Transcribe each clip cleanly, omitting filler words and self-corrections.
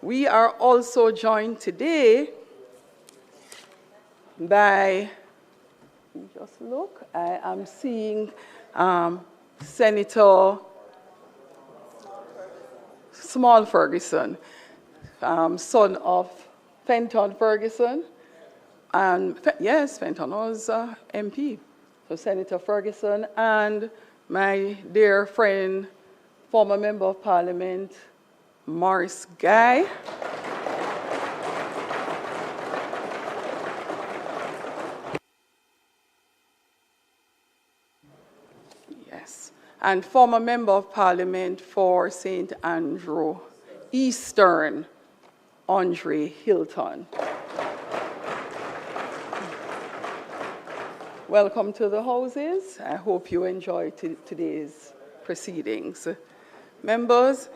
We are also joined today by, just look, I am seeing Senator Small Ferguson, son of Fenton Ferguson. And yes, Fenton was MP. So Senator Ferguson and my dear friend, former Member of Parliament, Morris Guy. Yes, and former Member of Parliament for St. Andrew Eastern, Andre Hilton. Welcome to the houses. I hope you enjoyed today's proceedings. Members,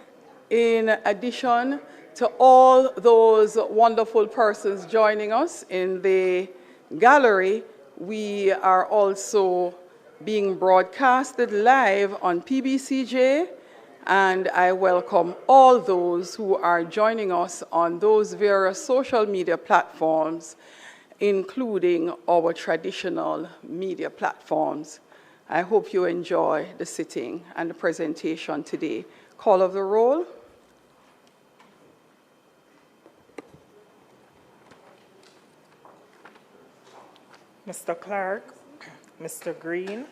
in addition to all those wonderful persons joining us in the gallery, we are also being broadcasted live on PBCJ, and I welcome all those who are joining us on those various social media platforms, including our traditional media platforms. I hope you enjoy the sitting and the presentation today. Call of the roll. Mr. Clark, Mr. Green,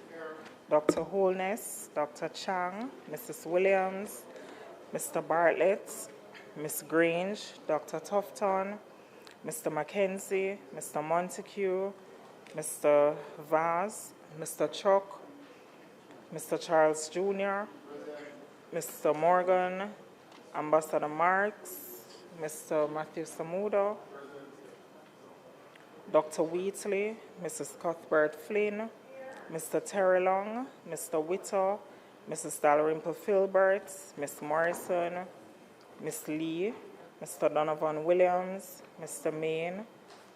Dr. Holness, Dr. Chang, Mrs. Williams, Mr. Bartlett, Ms. Grange, Dr. Tufton, Mr. Mackenzie, Mr. Montague, Mr. Vaz, Mr. Chuck, Mr. Charles Jr., Mr. Morgan, Ambassador Marks, Mr. Matthew Samudo, Dr. Wheatley, Mrs. Cuthbert Flynn, Mr. Terry Long, Mr. Whittle, Mrs. Dalrymple Filbert, Ms. Morrison, Ms. Lee, Mr. Donovan Williams, Mr. Main,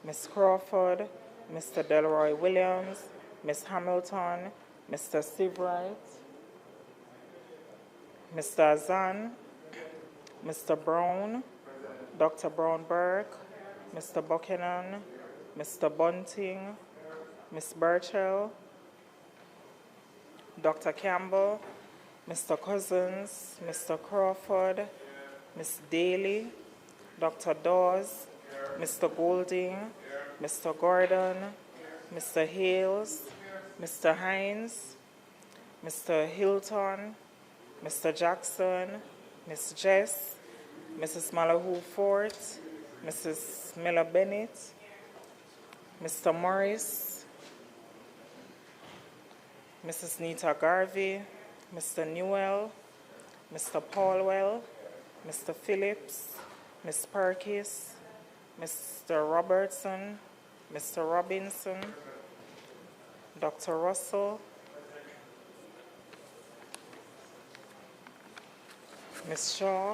Ms. Crawford, Mr. Delroy Williams, Ms. Hamilton, Mr. Sivright, Mr. Azan, Mr. Brown, Dr. Brown-Burke, Mr. Buchanan, Mr. Bunting, Ms. Burchell, Dr. Campbell, Mr. Cousins, Mr. Crawford, Ms. Daly, Dr. Dawes, Mr. Golding, Mr. Gordon, Mr. Hales, Mr. Hines, Mr. Hilton, Mr. Jackson, Ms. Jess, Mrs. Malahoo Fort, Mrs. Miller Bennett, Mr. Morris, Mrs. Nita Garvey, Mr. Newell, Mr. Paulwell, Mr. Phillips, Ms. Perkis, Mr. Robertson, Mr. Robinson, Dr. Russell, Ms. Shaw,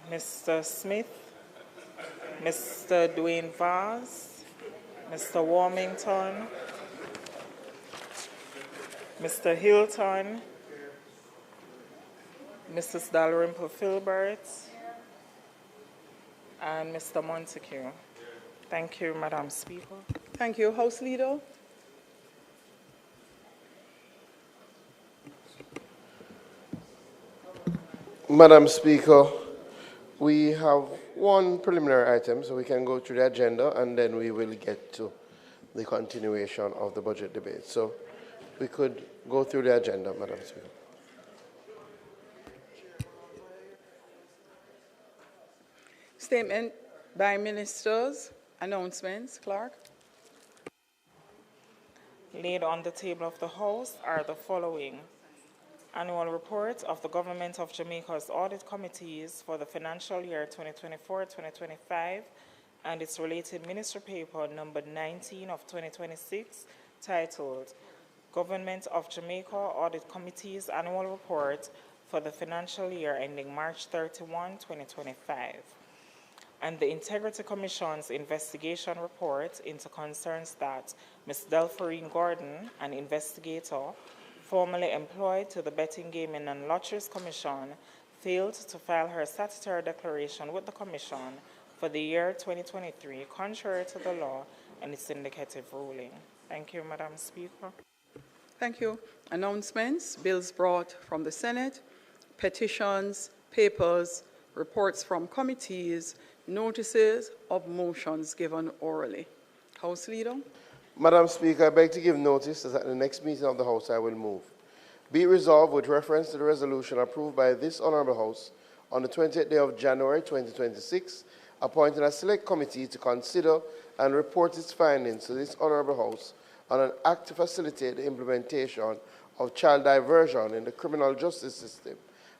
Mr. Smith, Mr. Dwayne Vaz, Mr. Warmington, Mr. Hilton, Mrs. Dalrymple Filbert, and Mr. Montague. Thank you, Madam Speaker. Thank you. House Leader. Madam Speaker, we have one preliminary item, so we can go through the agenda, and then we will get to the continuation of the budget debate. So we could go through the agenda, Madam Speaker. Statement by ministers. Announcements. Clark. Laid on the table of the House are the following: Annual report of the Government of Jamaica's audit committees for the financial year 2024-2025 and its related ministry paper number 19 of 2026, titled Government of Jamaica Audit Committee's Annual Report for the financial year ending March 31, 2025. And the Integrity Commission's investigation report into concerns that Ms. Delphorine Gordon, an investigator, formerly employed to the Betting, Gaming and Lotteries Commission, failed to file her statutory declaration with the Commission for the year 2023, contrary to the law and its indicative ruling. Thank you, Madam Speaker. Thank you. Announcements, bills brought from the Senate, petitions, papers, reports from committees, notices of motions given orally. House Leader. Madam Speaker, I beg to give notice that at the next meeting of the House I will move. Be it resolved with reference to the resolution approved by this Honourable House on the 20th day of January 2026, appointing a select committee to consider and report its findings to this Honourable House on an act to facilitate the implementation of child diversion in the criminal justice system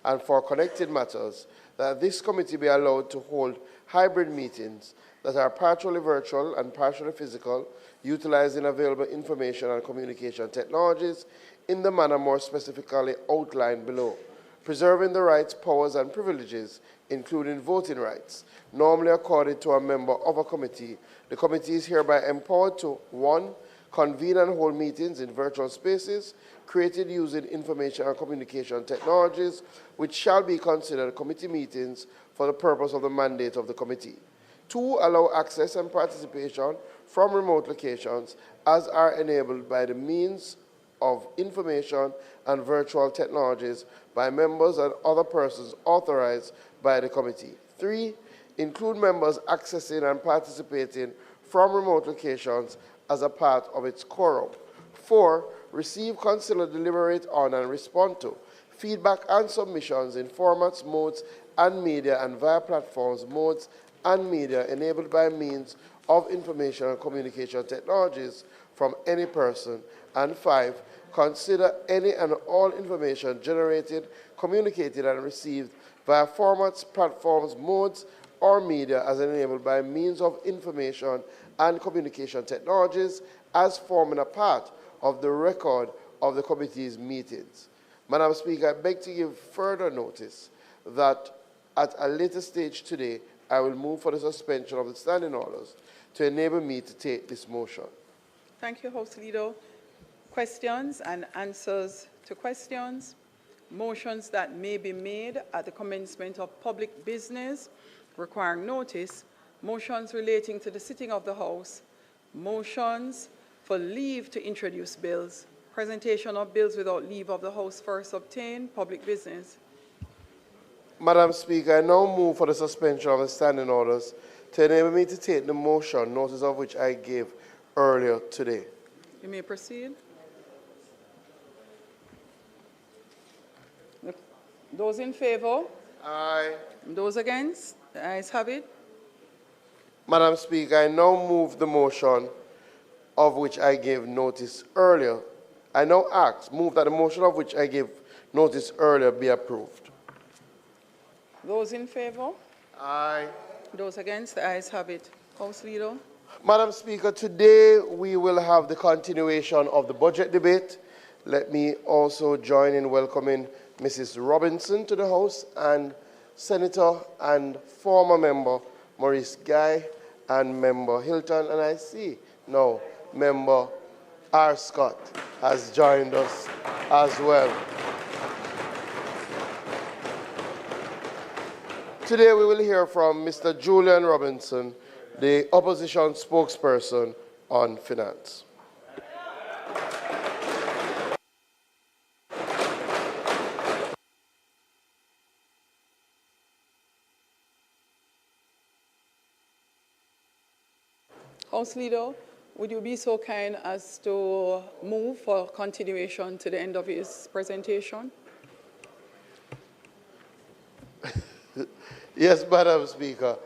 and for connected matters, that this committee be allowed to hold hybrid meetings that are partially virtual and partially physical, utilizing available information and communication technologies in the manner more specifically outlined below, preserving the rights, powers, and privileges, including voting rights, normally accorded to a member of a committee. The committee is hereby empowered to 1. Convene and hold meetings in virtual spaces created using information and communication technologies, which shall be considered committee meetings for the purpose of the mandate of the committee. 2. Allow access and participation from remote locations as are enabled by the means of information and virtual technologies by members and other persons authorized by the committee. 3. Include members accessing and participating from remote locations as a part of its quorum. 4. Receive, consider, deliberate on, and respond to feedback and submissions in formats, modes, and media and via platforms, modes, and media enabled by means of information and communication technologies from any person. And 5. Consider any and all information generated, communicated, and received via formats, platforms, modes, or media as enabled by means of information and communication technologies as forming a part of the record of the committee's meetings. Madam Speaker, I beg to give further notice that at a later stage today, I will move for the suspension of the standing orders to enable me to take this motion. Thank you, House Leader. Questions and answers to questions. Motions that may be made at the commencement of public business requiring notice. Motions relating to the sitting of the House. Motions for leave to introduce bills. Presentation of bills without leave of the House first obtained. Public business. Madam Speaker, I now move for the suspension of the standing orders to enable me to take the motion, notice of which I gave earlier today. You may proceed. Those in favor? Aye. Those against? The ayes have it. Madam Speaker, I now move the motion of which I gave notice earlier. I now move that the motion of which I gave notice earlier be approved. Those in favor? Aye. Those against? The ayes have it. House Leader. Madam Speaker, today we will have the continuation of the budget debate. Let me also join in welcoming Mrs. Robinson to the House and Senator and former member Maurice Guy and member Hilton, and I see now member R. Scott has joined us as well. Today we will hear from Mr. Julian Robinson, the opposition spokesperson on finance. House Leader, would you be so kind as to move for continuation to the end of his presentation? Yes, Madam Speaker.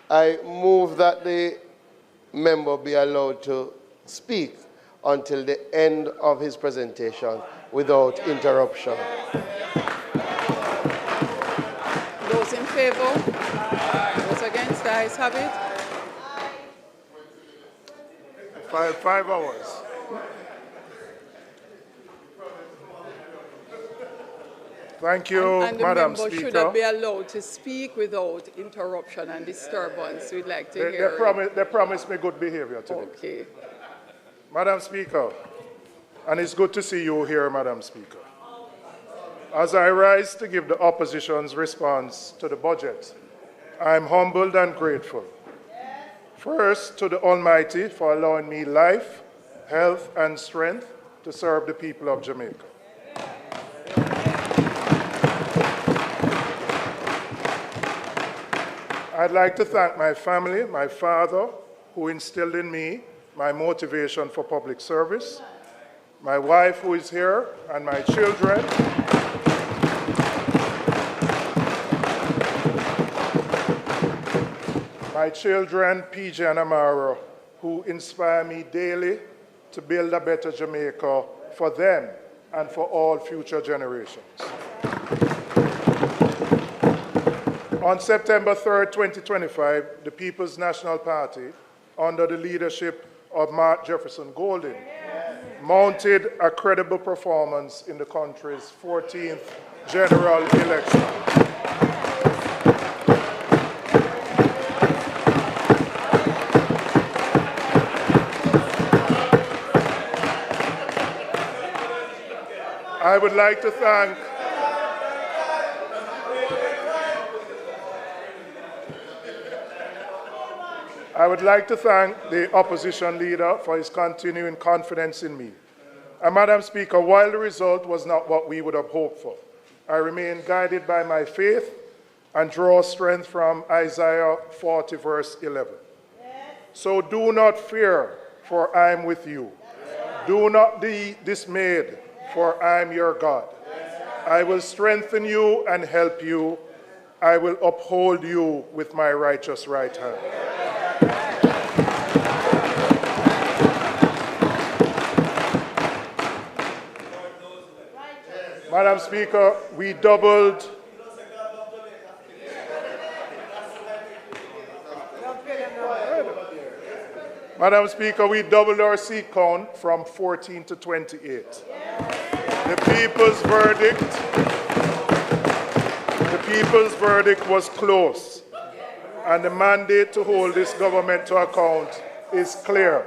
I move that the member be allowed to speak until the end of his presentation without interruption. Those in favor? Those against? The ayes have it. 5 hours. Thank you, and the Madam member Speaker. should be allowed to speak without interruption and disturbance. We'd like to hear They promised me good behavior today. Okay. Madam Speaker, and it's good to see you here, Madam Speaker. As I rise to give the opposition's response to the budget, I am humbled and grateful. First, to the Almighty for allowing me life, health, and strength to serve the people of Jamaica. I'd like to thank my family, my father, who instilled in me my motivation for public service, my wife who is here, and my children. My children, PJ and Amara, who inspire me daily to build a better Jamaica for them and for all future generations. On September 3rd, 2025, the People's National Party, under the leadership of Mark Jefferson Golden, mounted a credible performance in the country's 14th general election. I would like to thank the opposition leader for his continuing confidence in me. And Madam Speaker, while the result was not what we would have hoped for, I remain guided by my faith and draw strength from Isaiah 40, verse 11. So do not fear, for I am with you. Do not be dismayed, for I am your God. I will strengthen you and help you. I will uphold you with my righteous right hand. Madam Speaker, we doubled our seat count from 14 to 28. The people's verdict was close, and the mandate to hold this government to account is clear.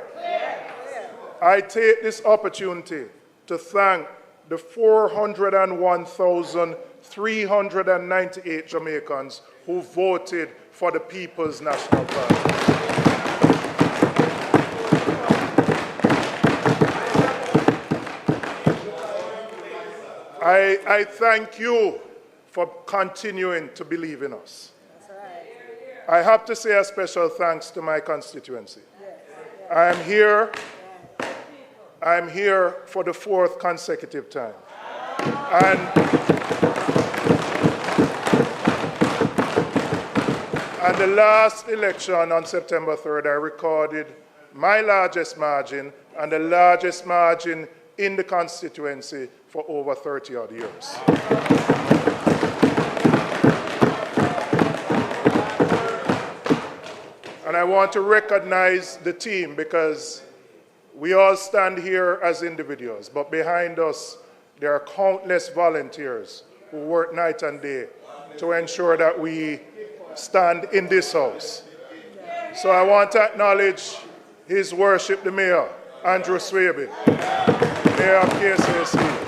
I take this opportunity to thank the 401,398 Jamaicans who voted for the People's National Party. I thank you for continuing to believe in us. I have to say a special thanks to my constituency. I am here for the 4th consecutive time. And the last election on September 3rd, I recorded my largest margin and the largest margin in the constituency for over 30-odd years. And I want to recognize the team, because we all stand here as individuals, but behind us there are countless volunteers who work night and day to ensure that we stand in this house. So I want to acknowledge His Worship the Mayor, Andrew Swaby, Mayor of KCSE.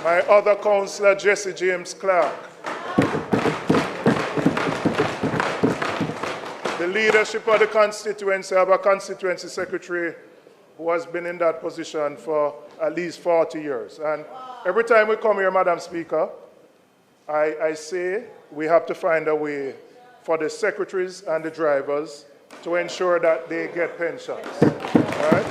My other councillor, Jesse James Clark. The leadership of the constituency, I have a constituency secretary who has been in that position for at least 40 years. And every time we come here, Madam Speaker, I say we have to find a way for the secretaries and the drivers to ensure that they get pensions. All right?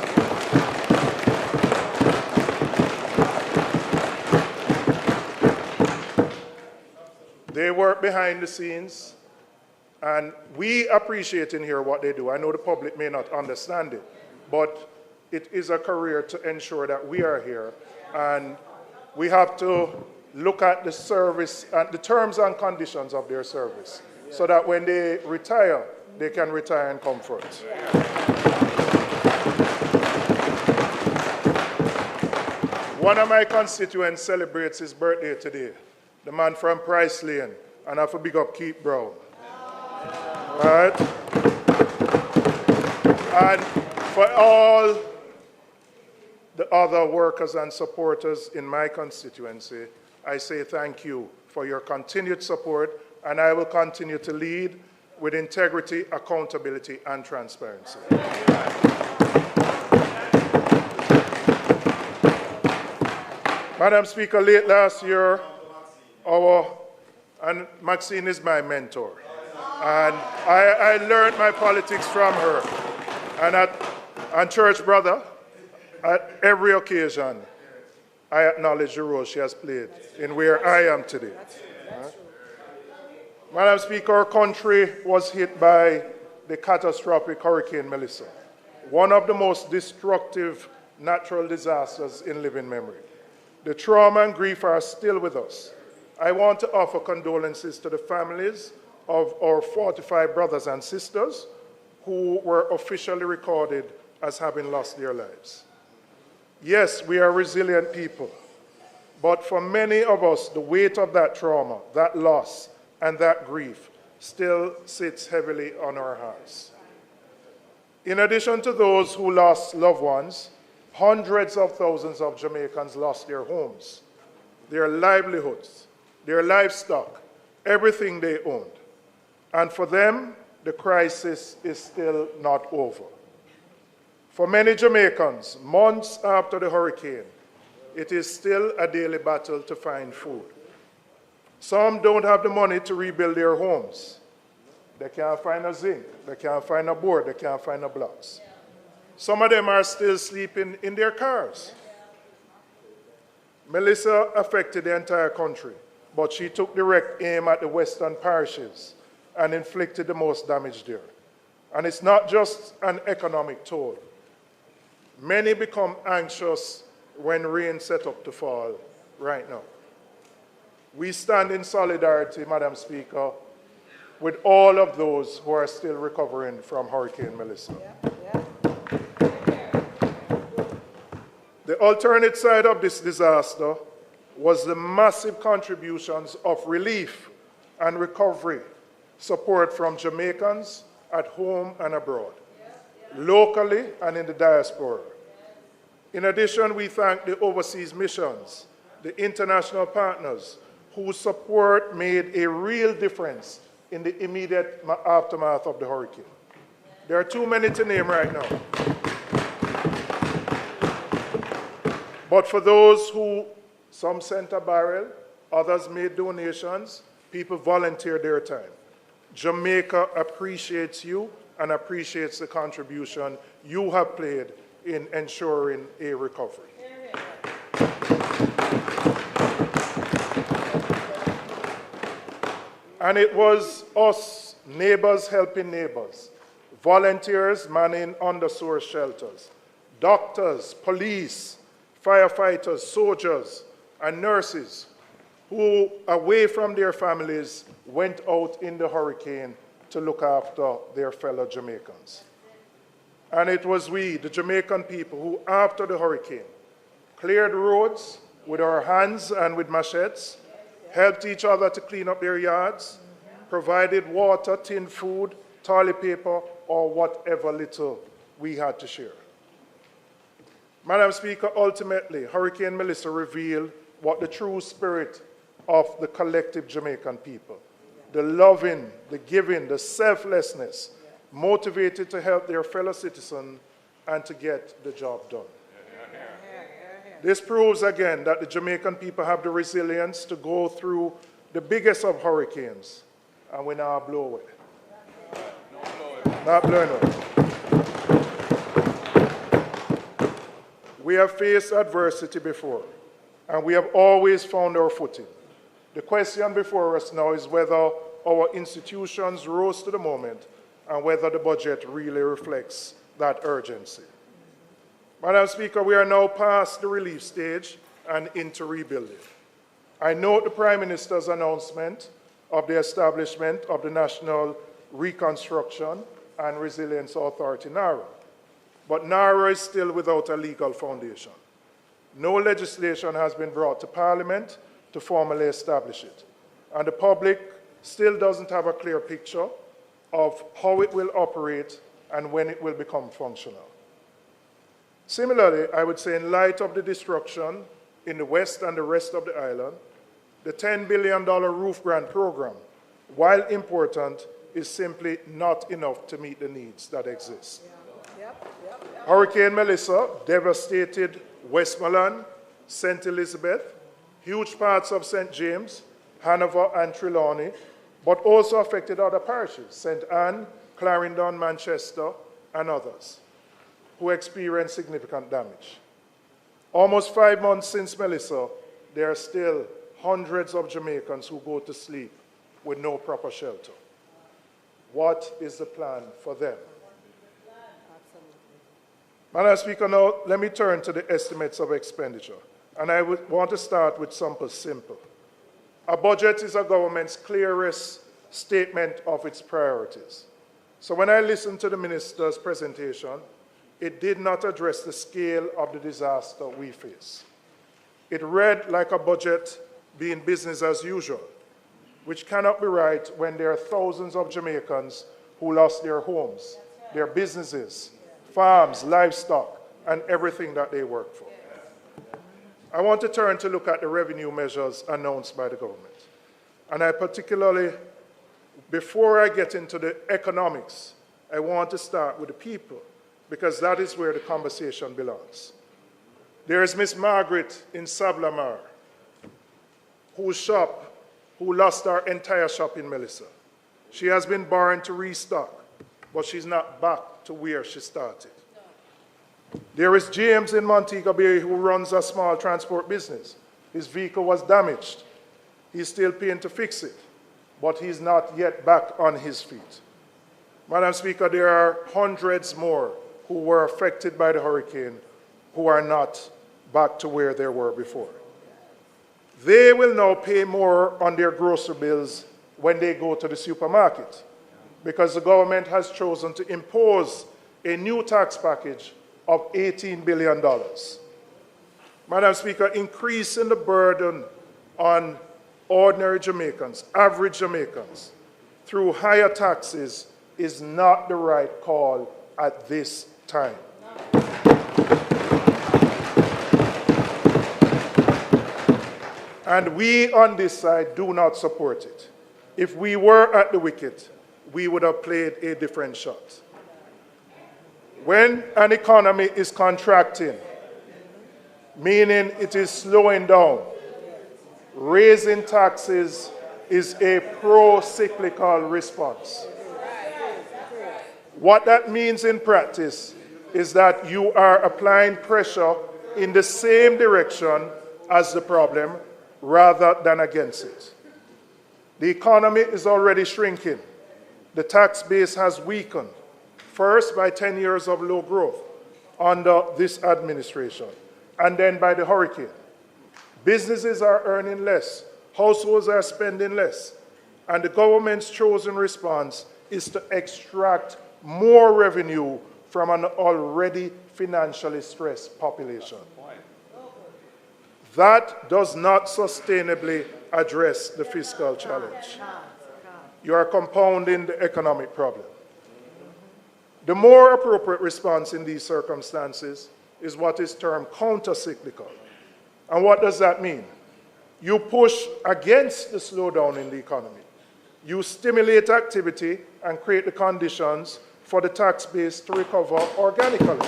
They work behind the scenes, and we appreciate in here what they do. I know the public may not understand it, but it is a career to ensure that we are here, and we have to look at the service and the terms and conditions of their service, so that when they retire, they can retire in comfort. One of my constituents celebrates his birthday today, the man from Price Lane, and I have to big up Keith Brown. All right? And the other workers and supporters in my constituency, I say thank you for your continued support, and I will continue to lead with integrity, accountability, and transparency. Madam Speaker, late last year, and Maxine is my mentor, and I learned my politics from her. And church brother, at every occasion, I acknowledge the role she has played in where I am today. Madam Speaker, our country was hit by the catastrophic Hurricane Melissa, one of the most destructive natural disasters in living memory. The trauma and grief are still with us. I want to offer condolences to the families of our 45 brothers and sisters who were officially recorded as having lost their lives. Yes, we are resilient people, but for many of us, the weight of that trauma, that loss, and that grief still sits heavily on our hearts. In addition to those who lost loved ones, hundreds of thousands of Jamaicans lost their homes, their livelihoods, their livestock, everything they owned. And for them, the crisis is still not over. For many Jamaicans, months after the hurricane, it is still a daily battle to find food. Some don't have the money to rebuild their homes. They can't find a zinc, they can't find a board, they can't find the blocks. Some of them are still sleeping in their cars. Melissa affected the entire country, but she took direct aim at the western parishes and inflicted the most damage there. And it's not just an economic toll. Many become anxious when rain set up to fall right now. We stand in solidarity, Madam Speaker, with all of those who are still recovering from Hurricane Melissa. The alternate side of this disaster was the massive contributions of relief and recovery support from Jamaicans at home and abroad, locally and in the diaspora. In addition, we thank the overseas missions, the international partners whose support made a real difference in the immediate aftermath of the hurricane. There are too many to name right now. But for those who, some sent a barrel, others made donations, people volunteered their time. Jamaica appreciates you and appreciates the contribution you have played in ensuring a recovery. And it was us, neighbors helping neighbors, volunteers manning undersourced shelters, doctors, police, firefighters, soldiers, and nurses who, away from their families, went out in the hurricane to look after their fellow Jamaicans. And it was we, the Jamaican people, who, after the hurricane, cleared roads with our hands and with machetes, helped each other to clean up their yards, provided water, tinned food, toilet paper, or whatever little we had to share. Madam Speaker, ultimately, Hurricane Melissa revealed what the true spirit of the collective Jamaican people, the loving, the giving, the selflessness, motivated to help their fellow citizens and to get the job done. This proves again that the Jamaican people have the resilience to go through the biggest of hurricanes, and we now blow away. Not blowing away. We have faced adversity before, and we have always found our footing. The question before us now is whether our institutions rose to the moment and whether the budget really reflects that urgency. Madam Speaker, we are now past the relief stage and into rebuilding. I note the Prime Minister's announcement of the establishment of the National Reconstruction and Resilience Authority, NARA. But NARA is still without a legal foundation. No legislation has been brought to Parliament to formally establish it. And the public still doesn't have a clear picture of how it will operate and when it will become functional. Similarly, I would say in light of the destruction in the West and the rest of the island, the $10 billion roof grant program, while important, is simply not enough to meet the needs that exist. Hurricane Melissa devastated Westmoreland, St. Elizabeth, huge parts of St. James, Hanover, and Trelawney, but also affected other parishes, St. Anne, Clarendon, Manchester, and others, who experienced significant damage. Almost 5 months since Melissa, there are still hundreds of Jamaicans who go to sleep with no proper shelter. What is the plan for them? Madam Speaker, now let me turn to the estimates of expenditure. And I would want to start with something simple. A budget is a government's clearest statement of its priorities. So when I listened to the minister's presentation, it did not address the scale of the disaster we face. It read like a budget being business as usual, which cannot be right when there are thousands of Jamaicans who lost their homes, their businesses, farms, livestock, and everything that they work for. I want to turn to look at the revenue measures announced by the government. And I particularly, before I get into the economics, I want to start with the people, because that is where the conversation belongs. There is Miss Margaret in Sablamar, who lost her entire shop in Melissa. She has been borrowing to restock, but she's not back to where she started. There is James in Montego Bay who runs a small transport business. His vehicle was damaged. He's still paying to fix it, but he's not yet back on his feet. Madam Speaker, there are hundreds more who were affected by the hurricane who are not back to where they were before. They will now pay more on their grocery bills when they go to the supermarket, because the government has chosen to impose a new tax package of $18 billion. Madam Speaker, increasing the burden on ordinary Jamaicans, average Jamaicans, through higher taxes is not the right call at this time. And we on this side do not support it. If we were at the wicket, we would have played a different shot. When an economy is contracting, meaning it is slowing down, raising taxes is a pro-cyclical response. What that means in practice is that you are applying pressure in the same direction as the problem rather than against it. The economy is already shrinking. The tax base has weakened, first by 10 years of low growth under this administration, and then by the hurricane. Businesses are earning less, households are spending less, and the government's chosen response is to extract more revenue from an already financially stressed population. That does not sustainably address the fiscal challenge. You are compounding the economic problem. The more appropriate response in these circumstances is what is termed counter-cyclical. And what does that mean? You push against the slowdown in the economy. You stimulate activity and create the conditions for the tax base to recover organically.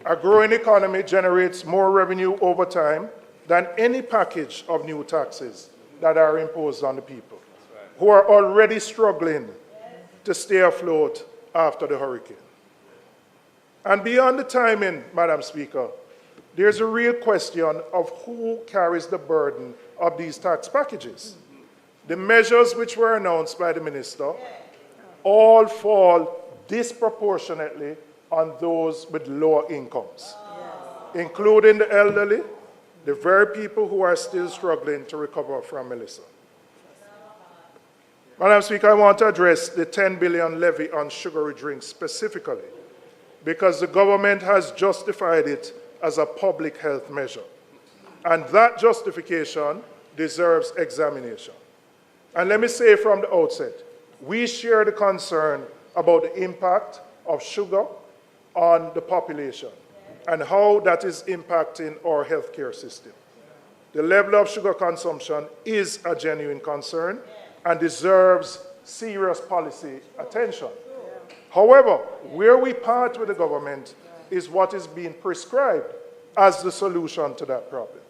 A growing economy generates more revenue over time than any package of new taxes that are imposed on the people, who are already struggling to stay afloat after the hurricane. And beyond the timing, Madam Speaker, there's a real question of who carries the burden of these tax packages. The measures which were announced by the minister all fall disproportionately on those with lower incomes, including the elderly, the very people who are still struggling to recover from Melissa. Madam Speaker, I want to address the $10 billion levy on sugary drinks specifically, because the government has justified it as a public health measure. And that justification deserves examination. And let me say from the outset, We share the concern about the impact of sugar on the population and how that is impacting our healthcare system. The level of sugar consumption is a genuine concern and deserves serious policy attention. However, where we part with the government is what is being prescribed as the solution to that problem.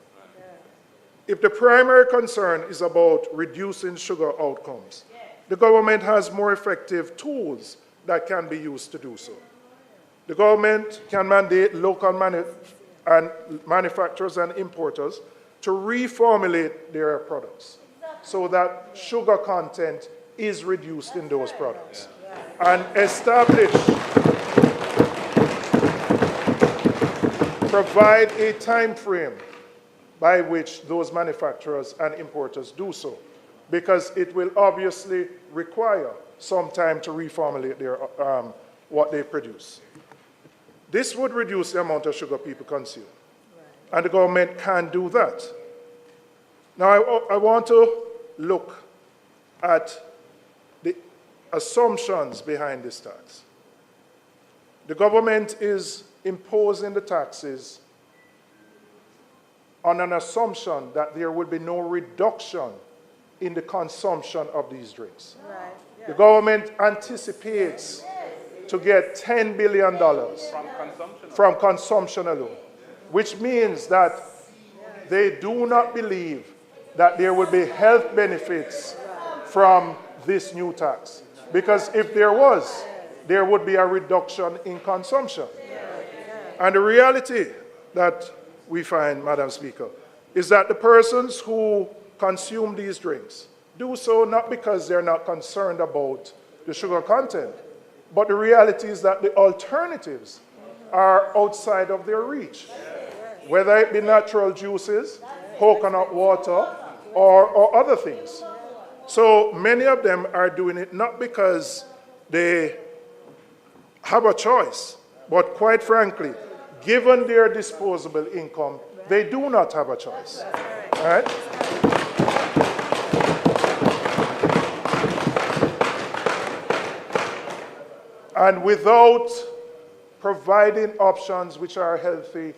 If the primary concern is about reducing sugar outcomes, the government has more effective tools that can be used to do so. The government can mandate local manufacturers and importers to reformulate their products so that sugar content is reduced in those products and provide a time frame by which those manufacturers and importers do so, because it will obviously require some time to reformulate their, what they produce. This would reduce the amount of sugar people consume, and the government can do that. Now, I want to look at the assumptions behind this tax. The government is imposing the taxes on an assumption that there will be no reduction in the consumption of these drinks. Right. Yeah. The government anticipates to get $10 billion from consumption alone, which means that they do not believe that there will be health benefits from this new tax. Because if there was, there would be a reduction in consumption. And the reality that we find, Madam Speaker, is that the persons who consume these drinks do so not because they're not concerned about the sugar content, but the reality is that the alternatives are outside of their reach, whether it be natural juices, coconut water, or other things. So many of them are doing it not because they have a choice, but quite frankly, given their disposable income, they do not have a choice. All right? And without providing options which are healthy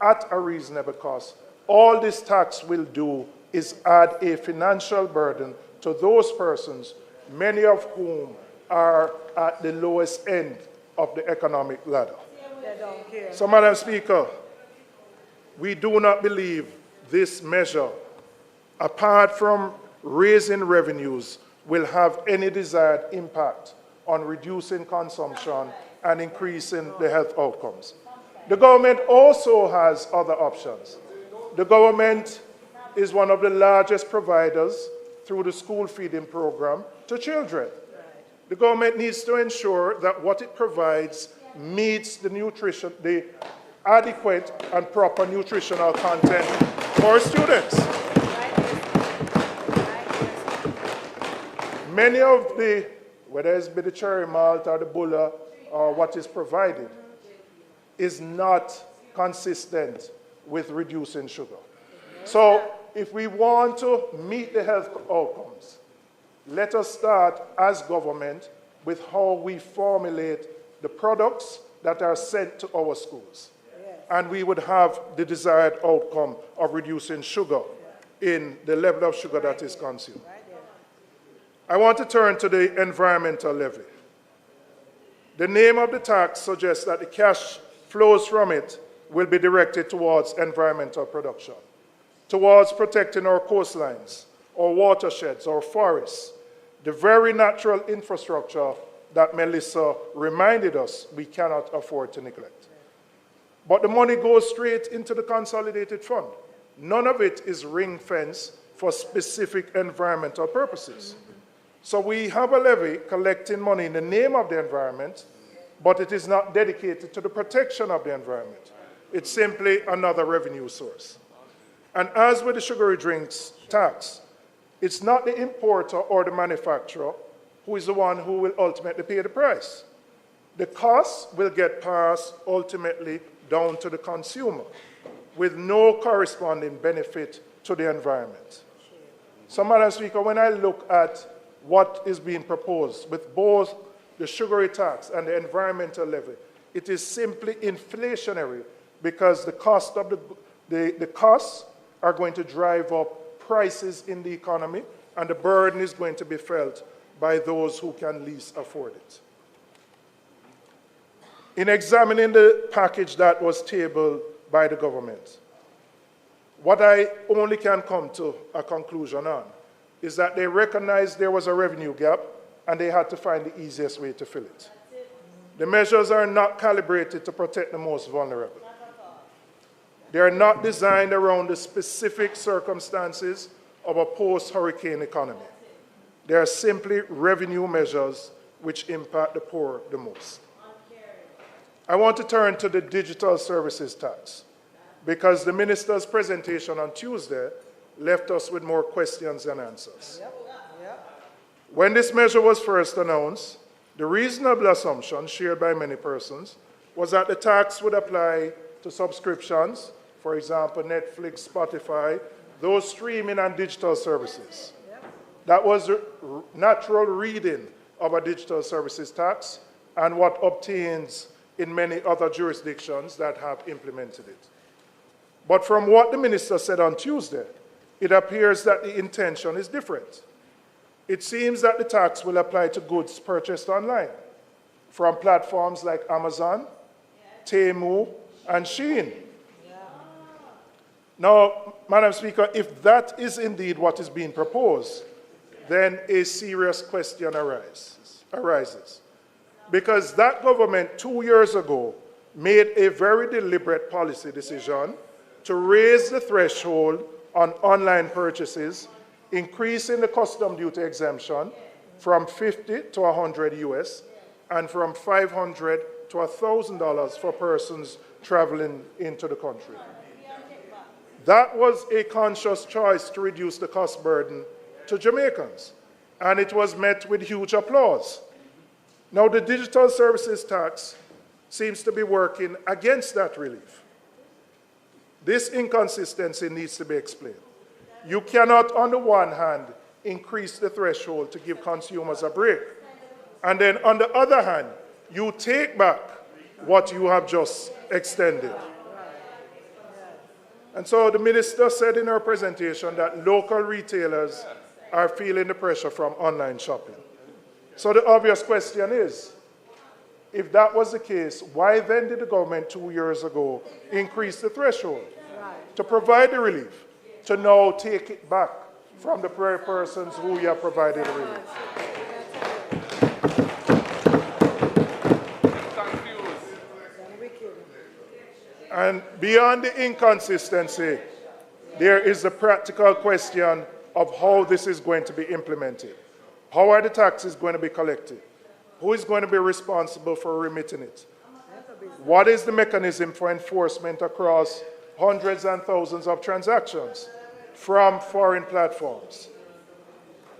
at a reasonable cost, all this tax will do is add a financial burden to those persons, many of whom are at the lowest end of the economic ladder. So, Madam Speaker, we do not believe this measure, apart from raising revenues, will have any desired impact on reducing consumption and increasing the health outcomes. The government also has other options. The government is one of the largest providers through the school feeding program to children. The government needs to ensure that what it provides meets the adequate and proper nutritional content for students. Many of the, whether it's the cherry malt or the bulla or what is provided, is not consistent with reducing sugar. So if we want to meet the health outcomes, let us start as government with how we formulate the products that are sent to our schools. And we would have the desired outcome of reducing sugar in the level of sugar that is consumed. I want to turn to the environmental levy. The name of the tax suggests that the cash flows from it will be directed towards environmental production, towards protecting our coastlines, our watersheds, our forests, the very natural infrastructure that Melissa reminded us we cannot afford to neglect. But the money goes straight into the consolidated fund. None of it is ring-fenced for specific environmental purposes. So we have a levy collecting money in the name of the environment, but it is not dedicated to the protection of the environment. It's simply another revenue source. And as with the sugary drinks tax, it's not the importer or the manufacturer who is the one who will ultimately pay the price. The cost will get passed ultimately down to the consumer with no corresponding benefit to the environment. So, Madam Speaker, when I look at what is being proposed with both the sugary tax and the environmental levy, it is simply inflationary because the cost of the costs are going to drive up prices in the economy, and the burden is going to be felt by those who can least afford it. In examining the package that was tabled by the government, what I only can come to a conclusion on is that they recognized there was a revenue gap and they had to find the easiest way to fill it. The measures are not calibrated to protect the most vulnerable. They are not designed around the specific circumstances of a post-hurricane economy. They are simply revenue measures which impact the poor the most. I want to turn to the digital services tax because the minister's presentation on Tuesday left us with more questions than answers. When this measure was first announced, the reasonable assumption shared by many persons was that the tax would apply to subscriptions, for example, Netflix, Spotify, those streaming and digital services. That was the natural reading of a digital services tax and what obtains in many other jurisdictions that have implemented it. But from what the minister said on Tuesday, it appears that the intention is different. It seems that the tax will apply to goods purchased online from platforms like Amazon, Temu, and Shein. Now, Madam Speaker, if that is indeed what is being proposed, then a serious question arises. Because that government 2 years ago made a very deliberate policy decision to raise the threshold on online purchases, increasing the custom duty exemption from $50 to $100 US and from $500 to $1,000 for persons traveling into the country. That was a conscious choice to reduce the cost burden to Jamaicans, and it was met with huge applause. Now, the digital services tax seems to be working against that relief. This inconsistency needs to be explained. You cannot, on the one hand, increase the threshold to give consumers a break, and then on the other hand, you take back what you have just extended. And so the minister said in her presentation that local retailers are feeling the pressure from online shopping. So the obvious question is, if that was the case, why then did the government 2 years ago increase the threshold to provide the relief, to now take it back from the very persons who you have provided the relief? And beyond the inconsistency, there is the practical question of how this is going to be implemented. How are the taxes going to be collected? Who is going to be responsible for remitting it? What is the mechanism for enforcement across hundreds and thousands of transactions from foreign platforms?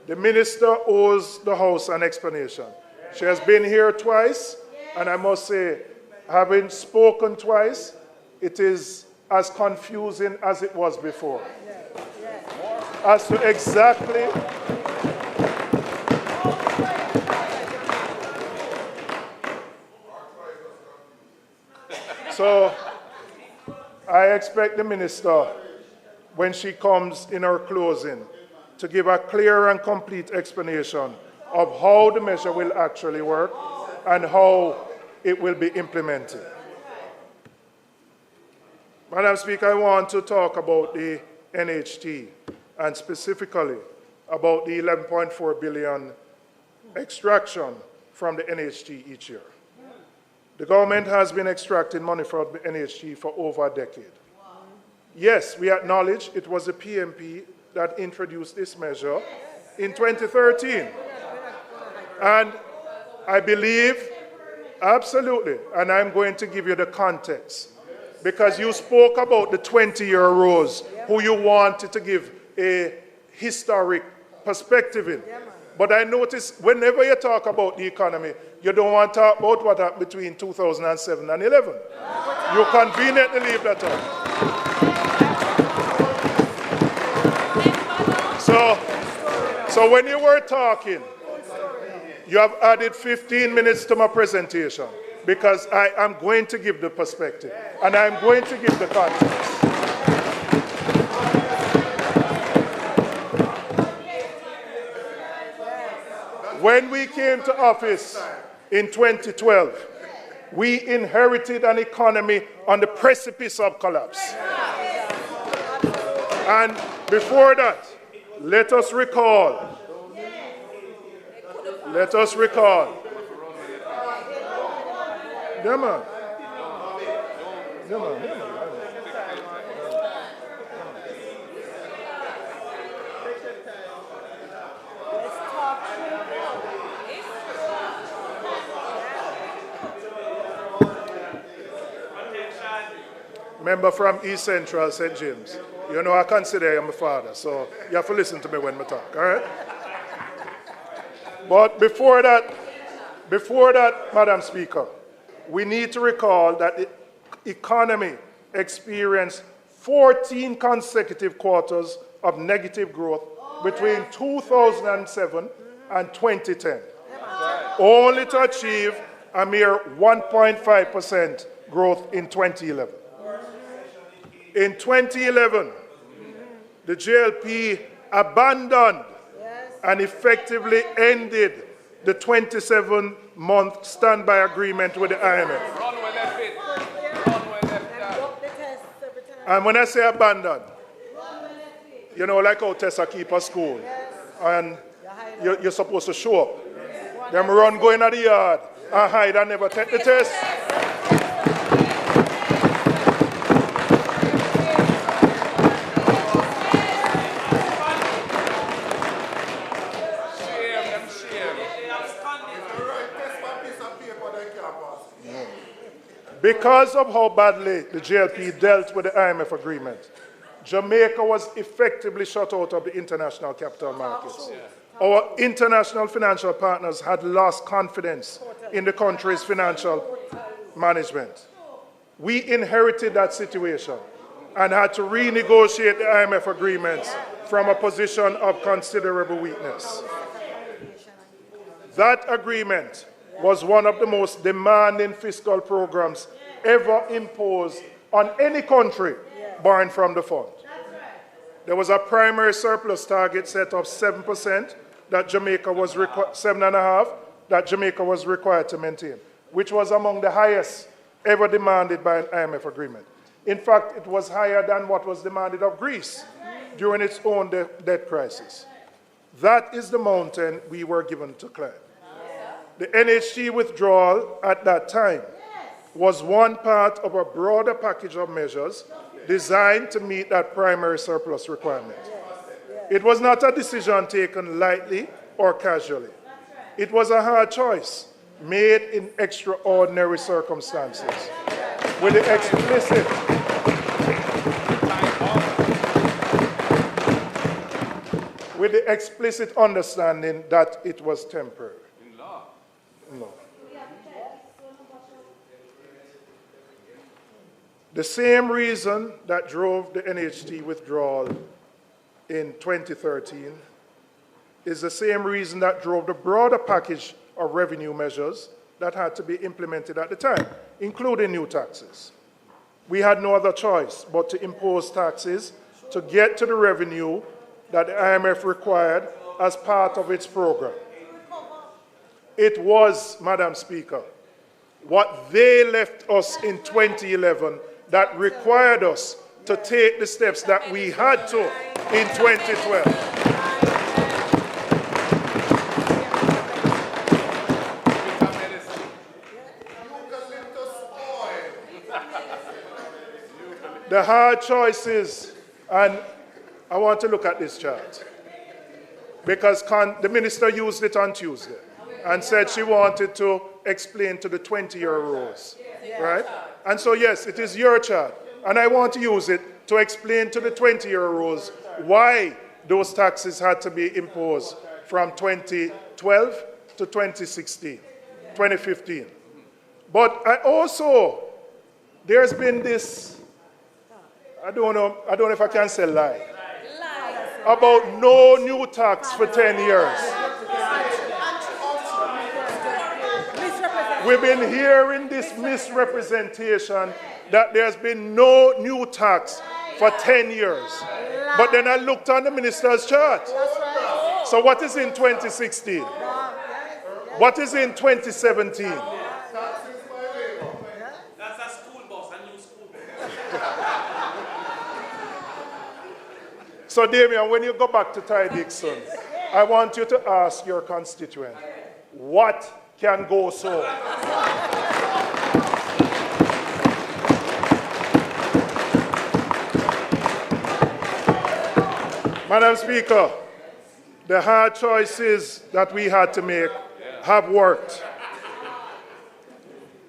The minister owes the House an explanation. She has been here twice, and I must say, having spoken twice, it is as confusing as it was before. As to exactly so I expect the minister, when she comes in her closing, to give a clear and complete explanation of how the measure will actually work and how it will be implemented. Madam Speaker, I want to talk about the NHT and specifically about the 11.4 billion extraction from the NHT each year. The government has been extracting money from the NHT for over a decade. Yes, we acknowledge it was the PMP that introduced this measure in 2013. And I believe, absolutely, and I'm going to give you the context, because you spoke about the 20-year-olds who you wanted to give a historic perspective in. But I notice whenever you talk about the economy, you don't want to talk about what happened between 2007 and 11. You conveniently leave that out. So when you were talking, you have added 15 minutes to my presentation because I am going to give the perspective and I'm going to give the context. When we came to office in 2012, we inherited an economy on the precipice of collapse. And before that, let us recall. Yeah, man. Member from East Central, St. James. You know, I consider I'm a father, so you have to listen to me when I talk, all right? But before that, Madam Speaker, we need to recall that the economy experienced 14 consecutive quarters of negative growth between 2007 and 2010, only to achieve a mere 1.5% growth in 2011. In 2011, the JLP abandoned and effectively ended the 27-month standby agreement with the IMF. And when I say abandon, you know, like how Tessa keep a school, and you're supposed to show up. Them run going at the yard and hide and never take the test. Because of how badly the JLP dealt with the IMF agreement, Jamaica was effectively shut out of the international capital markets. Our international financial partners had lost confidence in the country's financial management. We inherited that situation and had to renegotiate the IMF agreements from a position of considerable weakness. That agreement was one of the most demanding fiscal programs ever imposed on any country borrowing from the fund. There was a primary surplus target set of 7% that Jamaica was 7.5% that Jamaica was required to maintain, which was among the highest ever demanded by an IMF agreement. In fact, it was higher than what was demanded of Greece during its own debt crisis. That is the mountain we were given to climb. The NHT withdrawal at that time was one part of a broader package of measures designed to meet that primary surplus requirement. It was not a decision taken lightly or casually. It was a hard choice made in extraordinary circumstances with the explicit understanding that it was temporary. No. The same reason that drove the NHT withdrawal in 2013 is the same reason that drove the broader package of revenue measures that had to be implemented at the time, including new taxes. We had no other choice but to impose taxes to get to the revenue that the IMF required as part of its program. It was, Madam Speaker, what they left us in 2011 that required us to take the steps that we had to in 2012. The hard choices, and I want to look at this chart, because the minister used it on Tuesday and said she wanted to explain to the 20-year rules, right? And so, yes, it is your chart, and I want to use it to explain to the 20-year rules why those taxes had to be imposed from 2012 to 2016, 2015. But there's been this, I don't know if I can say lie. about no new tax for 10 years. We've been hearing this misrepresentation that there's been no new tax for 10 years. But then I looked on the minister's chart. So what is in 2016? What is in 2017? That's a school bus, a new school bus. So Damien, when you go back to Ty Dixon, I want you to ask your constituent, what can go so? Madam Speaker, the hard choices that we had to make have worked.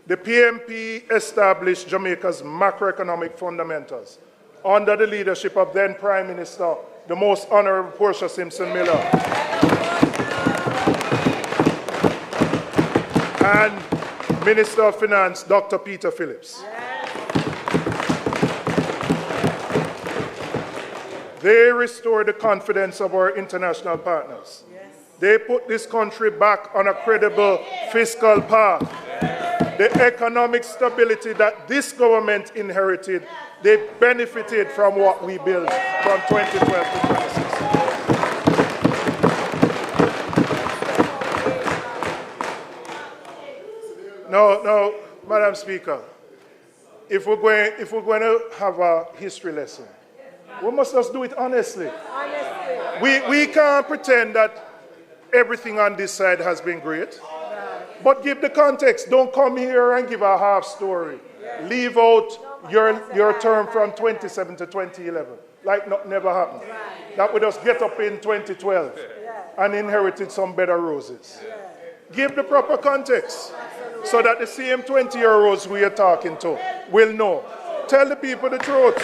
The PMP established Jamaica's macroeconomic fundamentals under the leadership of then Prime Minister, the Most Honourable Portia Simpson Miller, and Minister of Finance, Dr. Peter Phillips. They restored the confidence of our international partners. They put this country back on a credible fiscal path. The economic stability that this government inherited, they benefited from what we built from 2012 to 2016. No, Madam Speaker, if we're going to have a history lesson, we must just do it honestly. We can't pretend that everything on this side has been great. But give the context. Don't come here and give a half story. Leave out your term from 2007 to 2011. Like never happened. That we just get up in 2012 and inherited some better roses. Give the proper context so that the same 20-year-olds we are talking to will know. Tell the people the truth.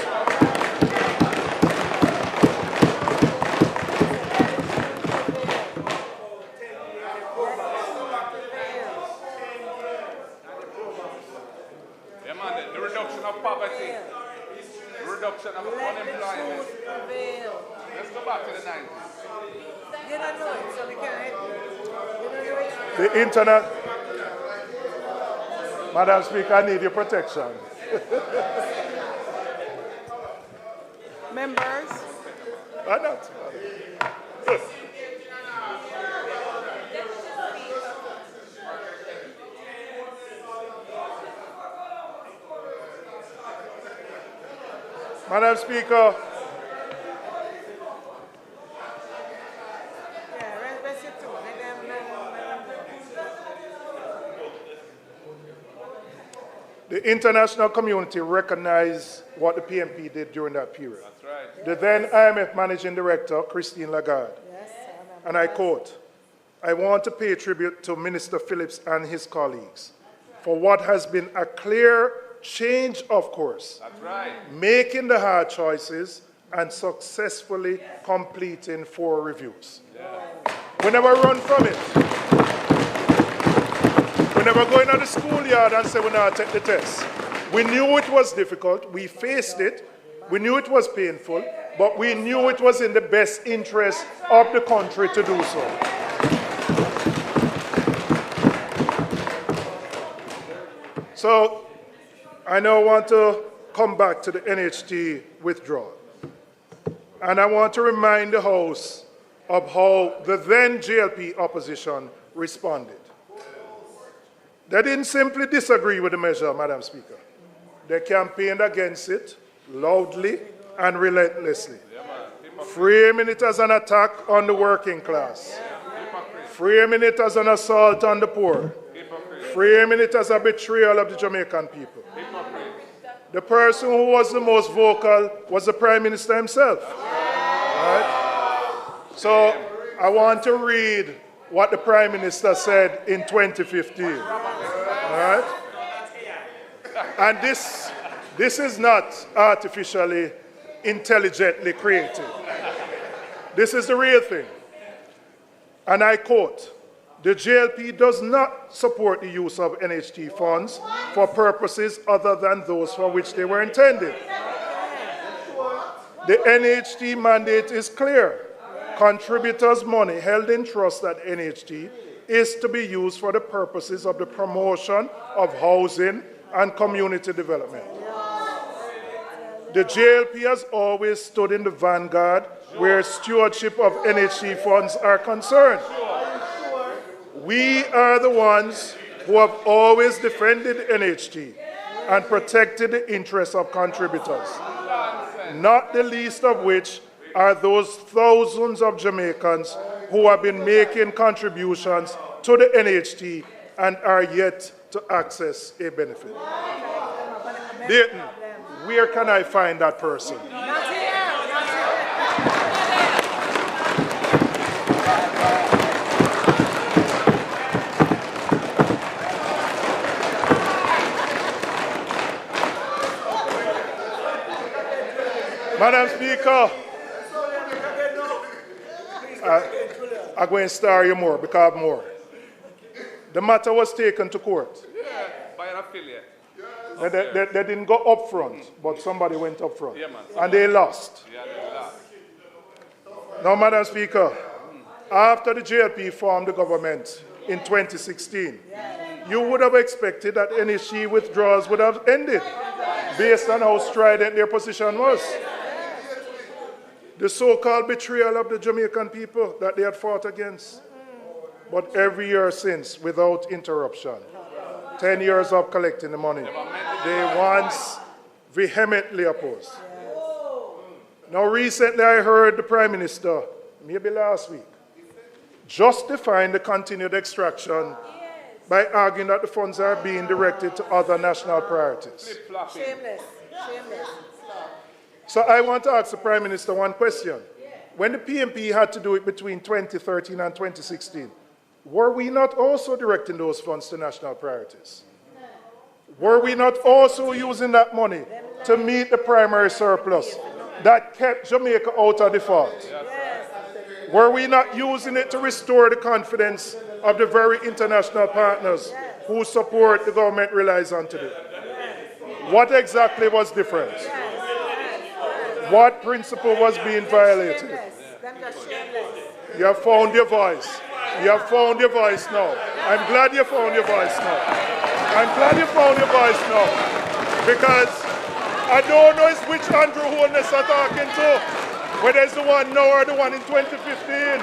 Poverty, reduction of unemployment. Let's go back to the 90s. You don't know it, so we can't help you. The internet. Madam Speaker, I need your protection. Members. Why not? Madam Speaker, the international community recognized what the PMP did during that period. That's right. The then IMF Managing Director, Christine Lagarde, and I quote, "I want to pay tribute to Minister Phillips and his colleagues for what has been a clear change of course, that's right, making the hard choices and successfully completing 4 reviews." Yeah. We never run from it. We never go into the schoolyard and say we're not take the test. We knew it was difficult, we faced it, we knew it was painful, but we knew it was in the best interest of the country to do so. So, I now want to come back to the NHT withdrawal. And I want to remind the House of how the then JLP opposition responded. They didn't simply disagree with the measure, Madam Speaker. They campaigned against it loudly and relentlessly, framing it as an attack on the working class, framing it as an assault on the poor, framing it as a betrayal of the Jamaican people. The person who was the most vocal was the Prime Minister himself. Right? So I want to read what the Prime Minister said in 2015. Right? And this is not artificially, intelligently created. This is the real thing. And I quote, "The JLP does not support the use of NHT funds for purposes other than those for which they were intended. The NHT mandate is clear. Contributors' money held in trust at NHT is to be used for the purposes of the promotion of housing and community development. The JLP has always stood in the vanguard where stewardship of NHT funds are concerned. We are the ones who have always defended NHT and protected the interests of contributors, not the least of which are those thousands of Jamaicans who have been making contributions to the NHT and are yet to access a benefit. Dayton, where can I find that person? Madam Speaker, I'm going to star you more because more. The matter was taken to court. Yeah, by an affiliate. They didn't go up front, but somebody went up front. Yeah, man. And they lost. Yeah, they lost. Now, Madam Speaker, after the JLP formed the government in 2016, you would have expected that NHT withdrawals would have ended based on how strident their position was. The so-called betrayal of the Jamaican people that they had fought against. But every year since, without interruption, 10 years of collecting the money, they once vehemently opposed. Now recently I heard the Prime Minister, maybe last week, justifying the continued extraction by arguing that the funds are being directed to other national priorities. Shameless. Shameless. So I want to ask the Prime Minister one question. When the PMP had to do it between 2013 and 2016, were we not also directing those funds to national priorities? Were we not also using that money to meet the primary surplus that kept Jamaica out of default? Were we not using it to restore the confidence of the very international partners whose support the government relies on today? What exactly was different? What principle was being violated? You have found your voice. You have found your voice now. I'm glad you found your voice now. I'm glad you found your voice now. Because I don't know which Andrew Holness are talking to, whether it's the one now or the one in 2015.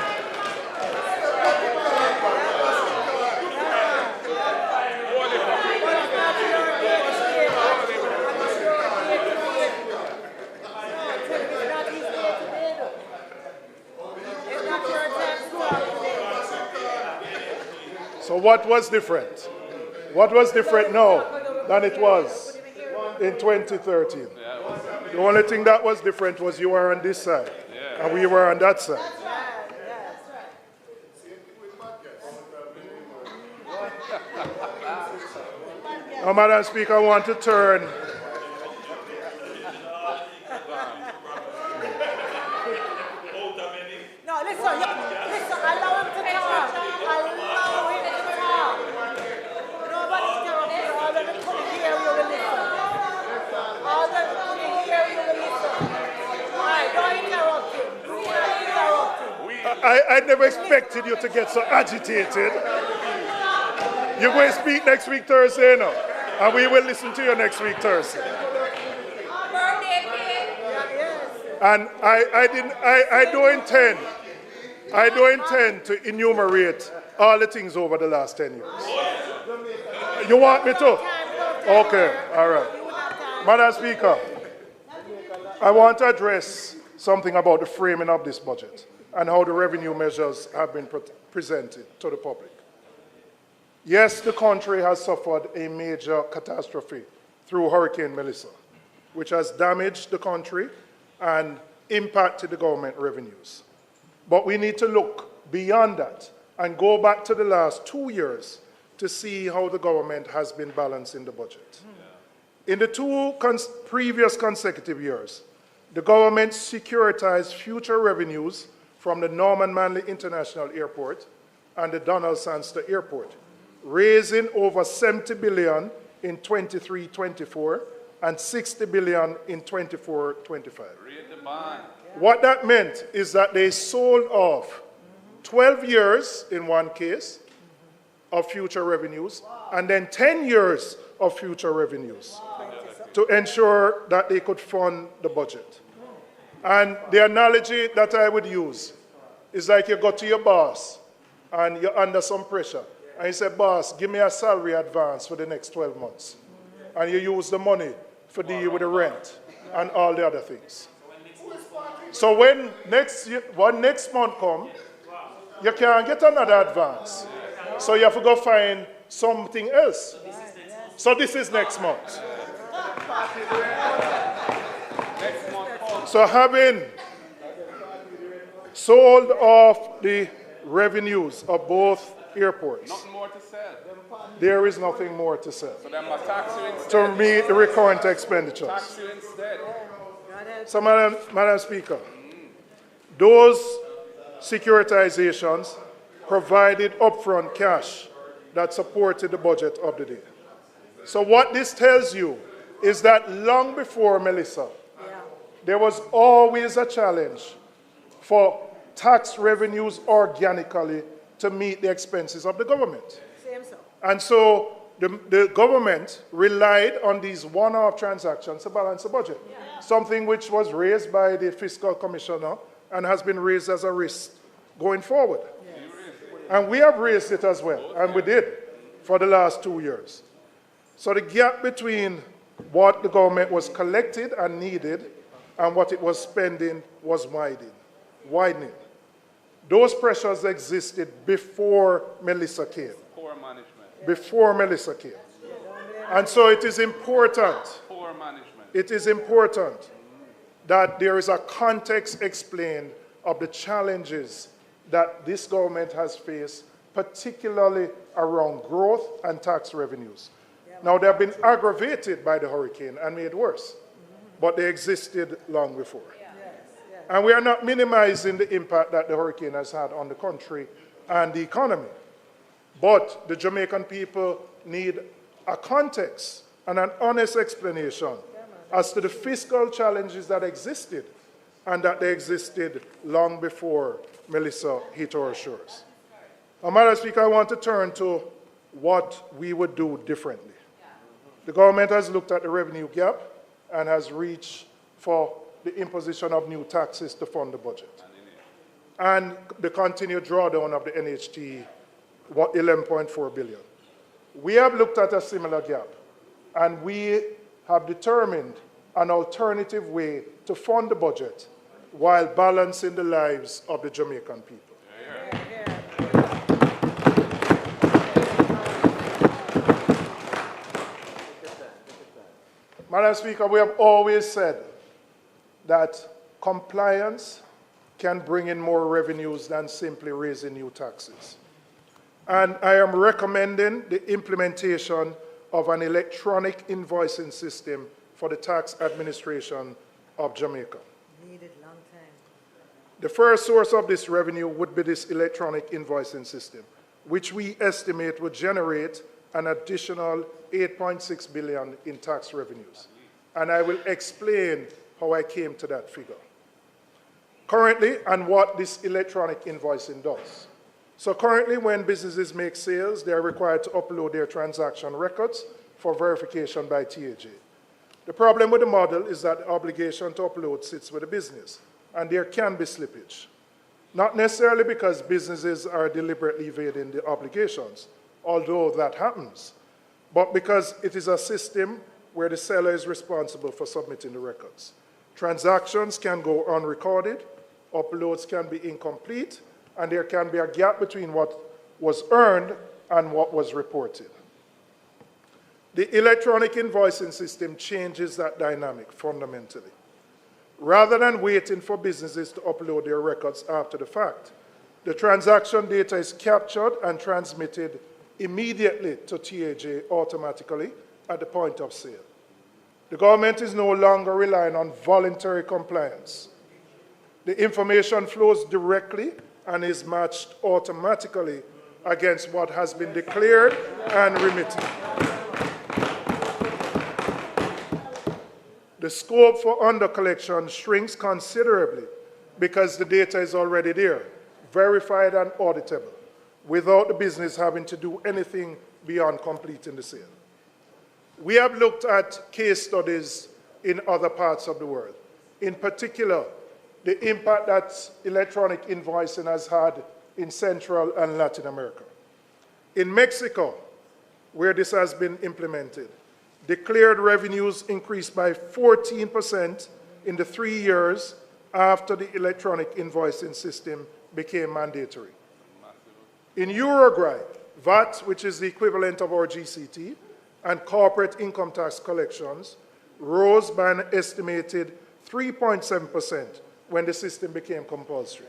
So what was different? What was different now than it was in 2013? The only thing that was different was you were on this side and we were on that side. Now, Madam Speaker, I want to turn. No, listen, allow him to talk. Allow him to talk. Nobody interrupt you. All of them couldn't hear you will listen. All of them couldn't hear you will listen. All right, don't interrupt him. Do not interrupt him. I never expected you to get so agitated. You're going to speak next week Thursday, no? And we will listen to you next week Thursday. And I don't intend to enumerate all the things over the last 10 years. You want me to? Okay, all right. Madam Speaker, I want to address something about the framing of this budget and how the revenue measures have been presented to the public. Yes, the country has suffered a major catastrophe through Hurricane Melissa, which has damaged the country and impacted the government revenues. But we need to look beyond that and go back to the last 2 years to see how the government has been balancing the budget. In the two previous consecutive years, the government securitized future revenues from the Norman Manley International Airport and the Donald Sangster Airport, raising over $70 billion in 23-24 and 60 billion in 24-25. What that meant is that they sold off 12 years in one case of future revenues, and then 10 years of future revenues to ensure that they could fund the budget. And the analogy that I would use is like you go to your boss and you're under some pressure. And you say, boss, give me a salary advance for the next 12 months. And you use the money for deal with the rent and all the other things. So when next month comes, you can't get another advance. So you have to go find something else. So this is next month. So having sold off the revenues of both airports, Nothing more to sell. there is nothing more to sell So them must tax you instead. to meet the recurrent expenditures. Tax you instead. So, Madam Speaker, those securitizations provided upfront cash that supported the budget of the day. So what this tells you is that long before Melissa, there was always a challenge for tax revenues organically to meet the expenses of the government. And so the government relied on these one-off transactions to balance the budget, something which was raised by the fiscal commissioner and has been raised as a risk going forward. And we have raised it as well, and we did for the last 2 years. So the gap between what the government was collected and needed and what it was spending was widening. Those pressures existed before Melissa came. Poor management. Before Melissa came. And so it is important. Poor management. It is important that there is a context explained of the challenges that this government has faced, particularly around growth and tax revenues. Now, they have been aggravated by the hurricane and made worse, but they existed long before. And we are not minimizing the impact that the hurricane has had on the country and the economy. But the Jamaican people need a context and an honest explanation as to the fiscal challenges that existed and that they existed long before Melissa hit our shores. Madam Speaker, I want to turn to what we would do differently. The government has looked at the revenue gap and has reached for the imposition of new taxes to fund the budget. And the continued drawdown of the NHT, 11.4 billion. We have looked at a similar gap, and we have determined an alternative way to fund the budget while balancing the lives of the Jamaican people. Madam Speaker, we have always said that compliance can bring in more revenues than simply raising new taxes. And I am recommending the implementation of an electronic invoicing system for the tax administration of Jamaica. Needed long time. The first source of this revenue would be this electronic invoicing system, which we estimate would generate an additional 8.6 billion in tax revenues. And I will explain how I came to that figure. Currently, and what this electronic invoicing does. So currently, when businesses make sales, they are required to upload their transaction records for verification by TAJ. The problem with the model is that the obligation to upload sits with the business, and there can be slippage. Not necessarily because businesses are deliberately evading the obligations, although that happens, but because it is a system where the seller is responsible for submitting the records. Transactions can go unrecorded, uploads can be incomplete, and there can be a gap between what was earned and what was reported. The electronic invoicing system changes that dynamic fundamentally. Rather than waiting for businesses to upload their records after the fact, the transaction data is captured and transmitted immediately to TAJ automatically at the point of sale. The government is no longer relying on voluntary compliance. The information flows directly and is matched automatically against what has been declared and remitted. the scope for under-collection shrinks considerably because the data is already there, verified and auditable, without the business having to do anything beyond completing the sale. We have looked at case studies in other parts of the world, in particular, the impact that electronic invoicing has had in Central and Latin America. In Mexico, where this has been implemented, declared revenues increased by 14% in the 3 years after the electronic invoicing system became mandatory. In Uruguay, VAT, which is the equivalent of our GCT, and corporate income tax collections rose by an estimated 3.7% when the system became compulsory.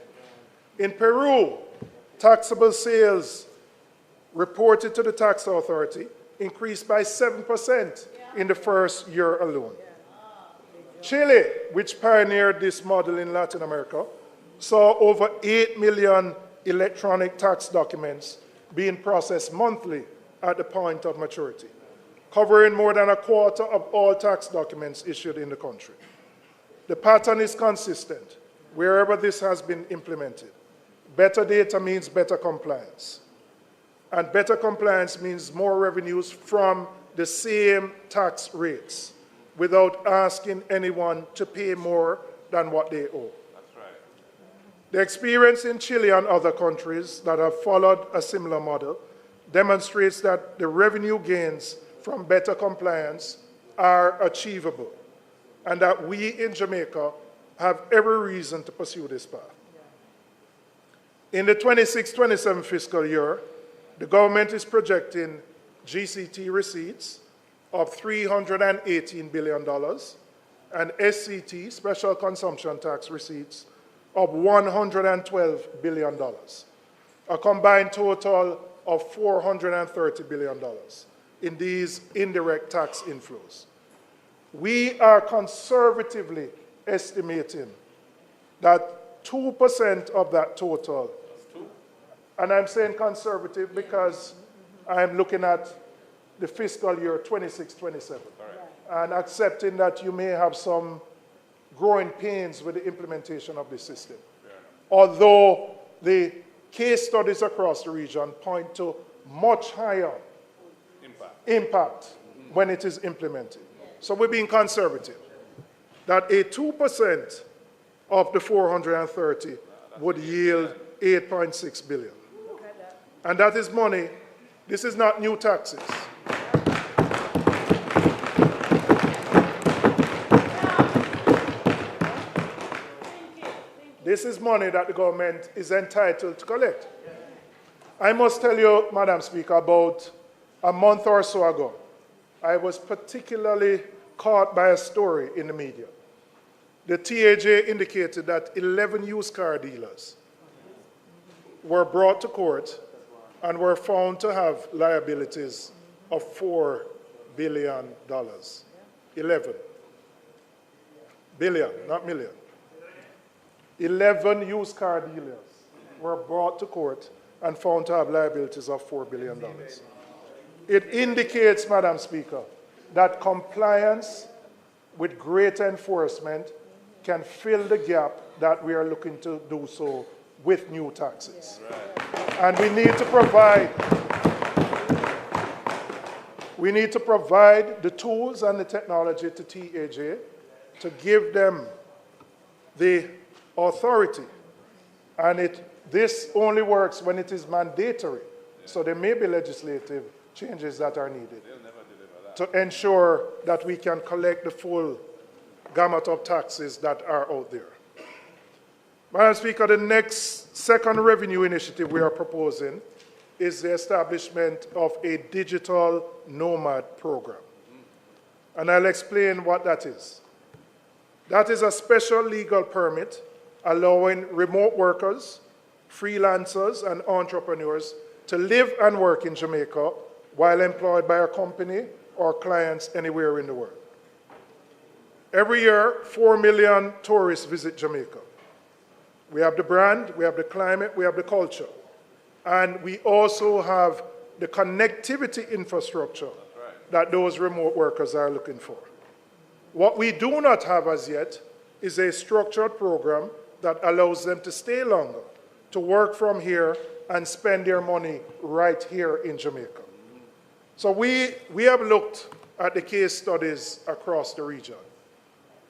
In Peru, taxable sales reported to the tax authority increased by 7% in the first year alone. Chile, which pioneered this model in Latin America, saw over 8 million electronic tax documents being processed monthly at the point of maturity, covering more than a quarter of all tax documents issued in the country. The pattern is consistent wherever this has been implemented. Better data means better compliance. And better compliance means more revenues from the same tax rates without asking anyone to pay more than what they owe. That's right. The experience in Chile and other countries that have followed a similar model demonstrates that the revenue gains from better compliance are achievable and that we in Jamaica have every reason to pursue this path. In the 26-27 fiscal year, the government is projecting GCT receipts of $318 billion and SCT, special consumption tax receipts, of $112 billion, a combined total of $430 billion in these indirect tax inflows. We are conservatively estimating that 2% of that total, and I'm saying conservative because I'm looking at the fiscal year 26-27, and accepting that you may have some growing pains with the implementation of this system. Although the case studies across the region point to much higher impact when it is implemented. So we're being conservative, that a 2% of the 430 would yield 8.6 billion. And that is money. This is not new taxes. This is money that the government is entitled to collect. I must tell you, Madam Speaker, about a month or so ago, I was particularly caught by a story in the media. The TAJ indicated that 11 used car dealers were brought to court and were found to have liabilities of $4 billion. 11 billion, not million. 11 used car dealers were brought to court and found to have liabilities of $4 billion. It indicates, Madam Speaker, that compliance with greater enforcement can fill the gap that we are looking to do so with new taxes. Right. And we need to provide the tools and the technology to TAJ to give them the authority. And this only works when it is mandatory. So there may be legislative changes that are needed to ensure that we can collect the full gamut of taxes that are out there. Madam Speaker, the next second revenue initiative we are proposing is the establishment of a digital nomad program. And I'll explain what that is. That is a special legal permit allowing remote workers, freelancers, and entrepreneurs to live and work in Jamaica while employed by a company or clients anywhere in the world. Every year, 4 million tourists visit Jamaica. We have the brand, we have the climate, we have the culture. And we also have the connectivity infrastructure that those remote workers are looking for. What we do not have as yet is a structured program that allows them to stay longer, to work from here and spend their money right here in Jamaica. So we have looked at the case studies across the region.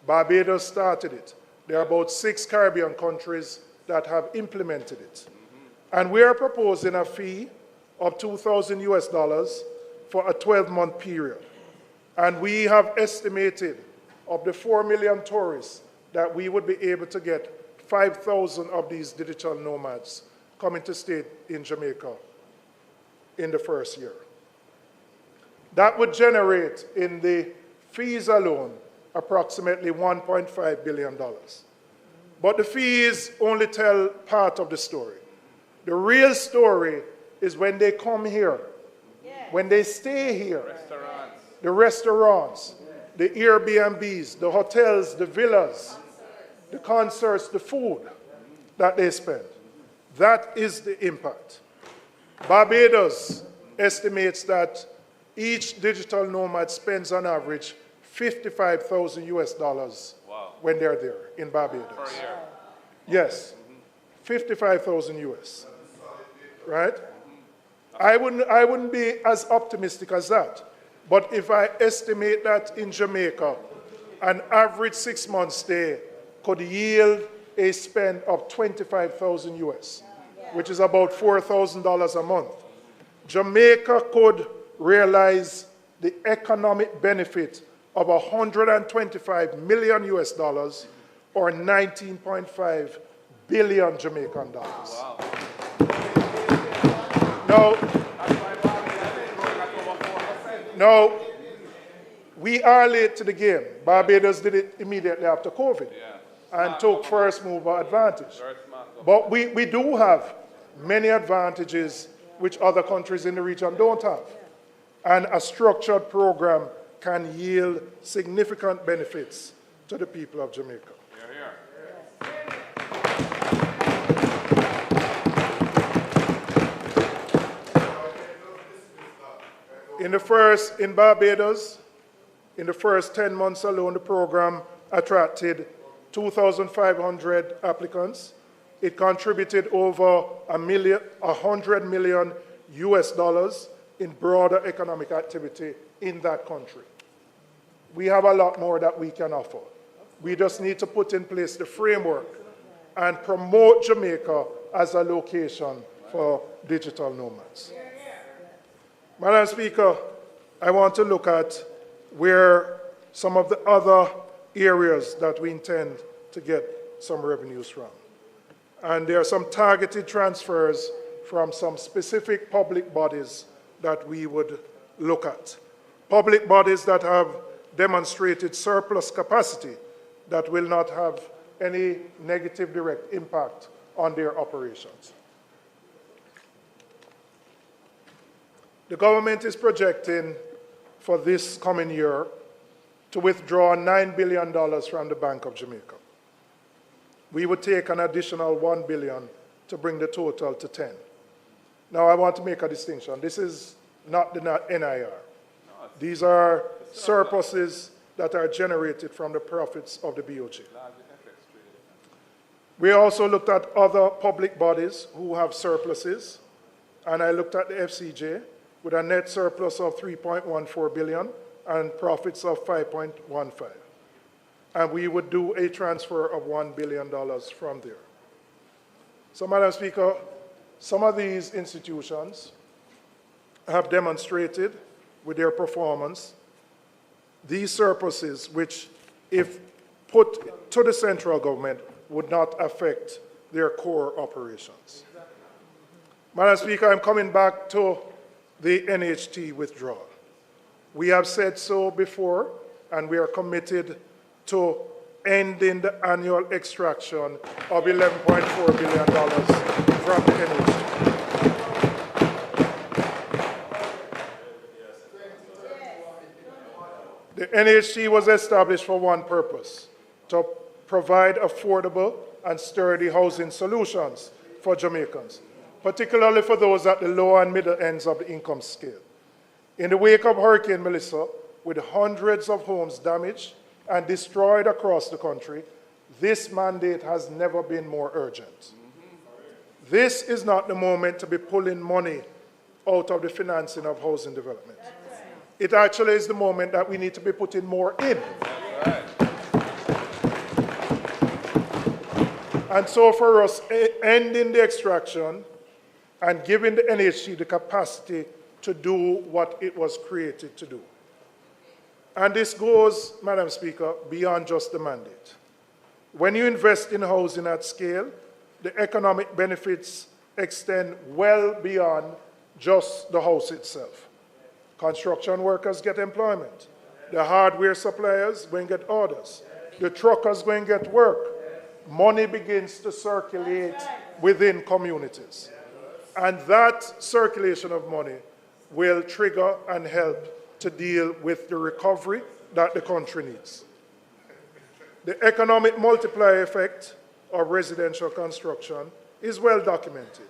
Barbados started it. There are about 6 Caribbean countries that have implemented it. And we are proposing a fee of $2,000 for a 12-month period. And we have estimated of the 4 million tourists that we would be able to get 5,000 of these digital nomads coming to stay in Jamaica in the first year. That would generate in the fees alone approximately $1.5 billion. But the fees only tell part of the story. The real story is when they come here, when they stay here, the restaurants, the Airbnbs, the hotels, the villas, the concerts, the food that they spend. That is the impact. Barbados estimates that each digital nomad spends on average $55,000 when they're there in Barbados. Per year. Yes, 55,000 US. Right? I wouldn't be as optimistic as that. But if I estimate that in Jamaica, an average 6-month stay could yield a spend of 25,000 US, which is about $4,000 a month. Jamaica could realize the economic benefit of 125 million US dollars or 19.5 billion Jamaican dollars. Wow. Now, we are late to the game. Barbados did it immediately after COVID and took first mover advantage. But we do have many advantages which other countries in the region don't have. And a structured program can yield significant benefits to the people of Jamaica. In Barbados, in the first 10 months alone, the program attracted 2,500 applicants. It contributed over $100 million US dollars in broader economic activity in that country. We have a lot more that we can offer. We just need to put in place the framework and promote Jamaica as a location for digital nomads. Madam Speaker, I want to look at where some of the other areas that we intend to get some revenues from. And there are some targeted transfers from some specific public bodies that we would look at. Public bodies that have demonstrated surplus capacity that will not have any negative direct impact on their operations. The government is projecting for this coming year to withdraw $9 billion from the Bank of Jamaica. We would take an additional $1 billion to bring the total to 10. Now, I want to make a distinction. This is not the NIR. These are surpluses that are generated from the profits of the BOJ. We also looked at other public bodies who have surpluses, and I looked at the FCJ with a net surplus of $3.14 billion and profits of $5.15. And we would do a transfer of $1 billion from there. So, Madam Speaker, some of these institutions have demonstrated with their performance these surpluses, which, if put to the central government, would not affect their core operations. Madam Speaker, I'm coming back to the NHT withdrawal. We have said so before, and we are committed to ending the annual extraction of $11.4 billion from the NHT. The NHT was established for one purpose: to provide affordable and sturdy housing solutions for Jamaicans, particularly for those at the low and middle ends of the income scale. In the wake of Hurricane Melissa, with hundreds of homes damaged and destroyed across the country, this mandate has never been more urgent. This is not the moment to be pulling money out of the financing of housing development. It actually is the moment that we need to be putting more in. And so for us, ending the extraction and giving the NHT the capacity to do what it was created to do. And this goes, Madam Speaker, beyond just the mandate. When you invest in housing at scale, the economic benefits extend well beyond just the house itself. Construction workers get employment. The hardware suppliers go and get orders. The truckers go and get work. Money begins to circulate within communities. And that circulation of money will trigger and help to deal with the recovery that the country needs. The economic multiplier effect of residential construction is well documented.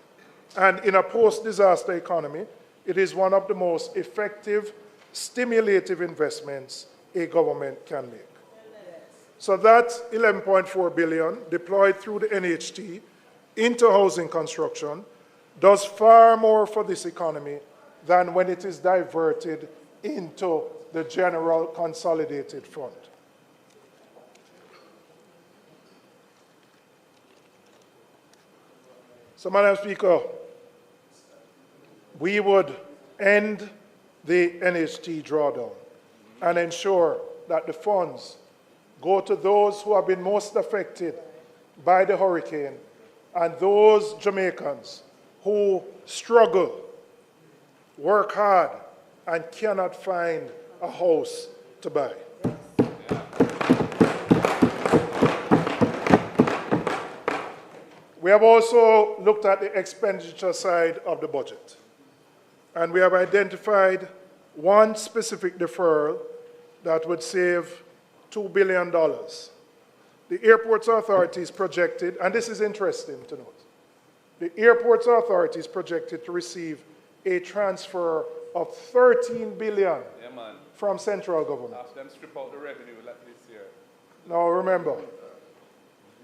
And in a post-disaster economy, it is one of the most effective, stimulative investments a government can make. So that 11.4 billion deployed through the NHT into housing construction does far more for this economy than when it is diverted into the general consolidated fund. So, Madam Speaker, we would end the NHT drawdown and ensure that the funds go to those who have been most affected by the hurricane and those Jamaicans who struggle, work hard, and cannot find a house to buy. We have also looked at the expenditure side of the budget, and we have identified one specific deferral that would save $2 billion. The Airports Authority is projected, and this is interesting to note, the Airports Authority is projected to receive a transfer of $13 billion from central government. After them strip out the revenue like this year. Now remember,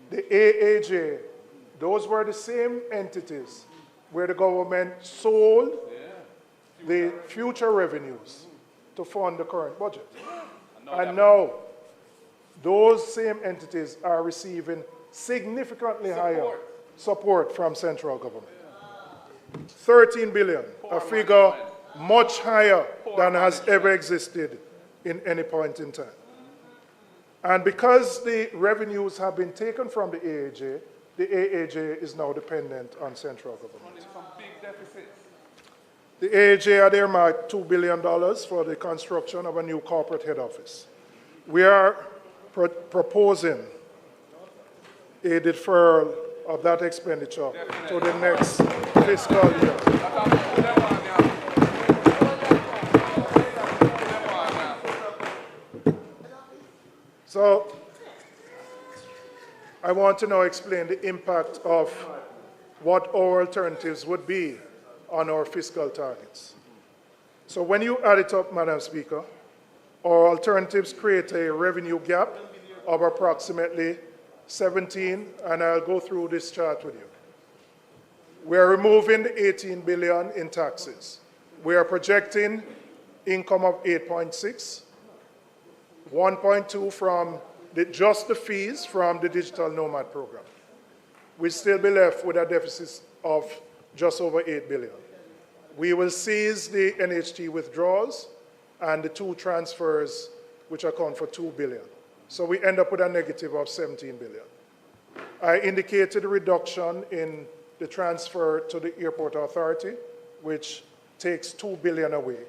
the AAJ, those were the same entities where the government sold the future revenues to fund the current budget. And now, those same entities are receiving significantly higher support from central government. 13 billion, a figure much higher than has ever existed in any point in time. And because the revenues have been taken from the AAJ is now dependent on central government. The AAJ had earmarked $2 billion for the construction of a new corporate head office. We are proposing a deferral of that expenditure to the next fiscal year. So, I want to now explain the impact of what our alternatives would be on our fiscal targets. So when you add it up, Madam Speaker, our alternatives create a revenue gap of approximately 17, and I'll go through this chart with you. We are removing the 18 billion in taxes. We are projecting income of 8.6, 1.2 from just the fees from the Digital Nomad program. We'll still be left with a deficit of just over 8 billion. We will cease the NHT withdrawals and the two transfers, which account for 2 billion. So we end up with a negative of 17 billion. I indicated a reduction in the transfer to the Airport Authority, which takes 2 billion away.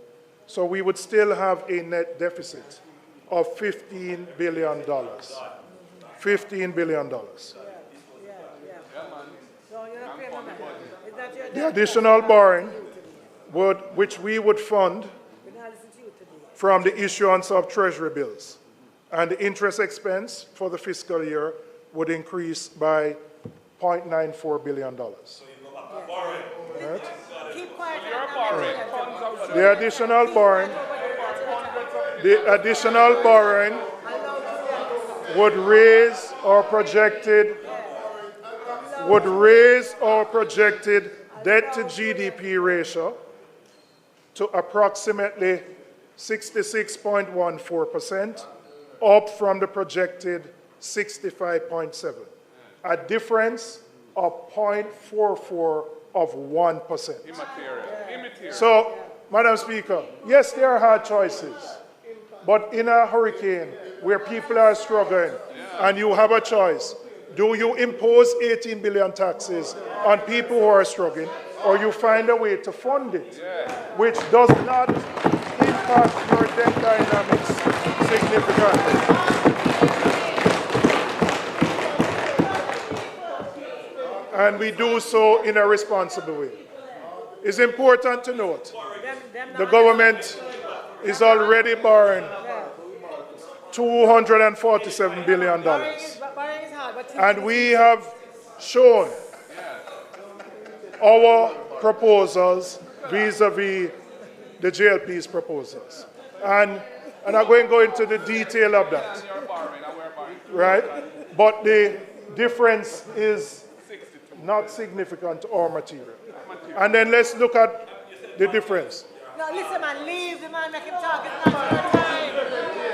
So we would still have a net deficit of $15 billion. $15 billion. The additional borrowing, which we would fund from the issuance of treasury bills, and the interest expense for the fiscal year would increase by $0.94 billion. Right? The additional borrowing would raise our projected debt to GDP ratio to approximately 66.14%, up from the projected 65.7%, a difference of 0.44 of 1%. Immaterial. So, Madam Speaker, yes, there are hard choices, but in a hurricane where people are struggling and you have a choice, do you impose 18 billion taxes on people who are struggling, or you find a way to fund it, which does not impact your debt dynamics significantly? And we do so in a responsible way. It's important to note the government is already borrowing $247 billion. And we have shown our proposals vis-a-vis the JLP's proposals. And I'm not going to go into the detail of that. Right? But the difference is not significant or material. And then let's look at the difference. No, listen, man, leave the man, make him talk. It's not your time.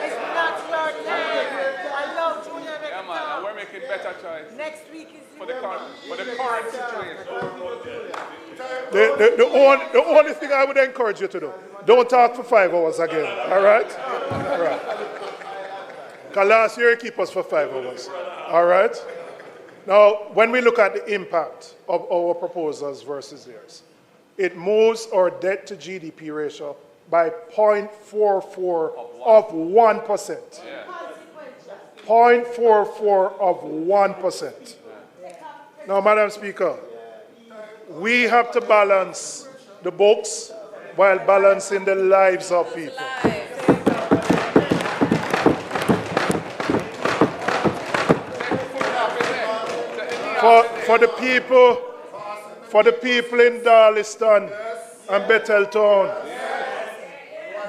It's not your time. Allow Junior make him talk. We're making better choice. Next week is For the current situation. The only thing I would encourage you to do, don't talk for 5 hours again, all right? All right. Because last year you keep us for 5 hours, all right? Now, when we look at the impact of our proposals versus theirs, it moves our debt to GDP ratio by 0.44 of 1%. 0.44 of 1%. Now, Madam Speaker, we have to balance the books while balancing the lives of people. For the people in Darliston and Betheltown,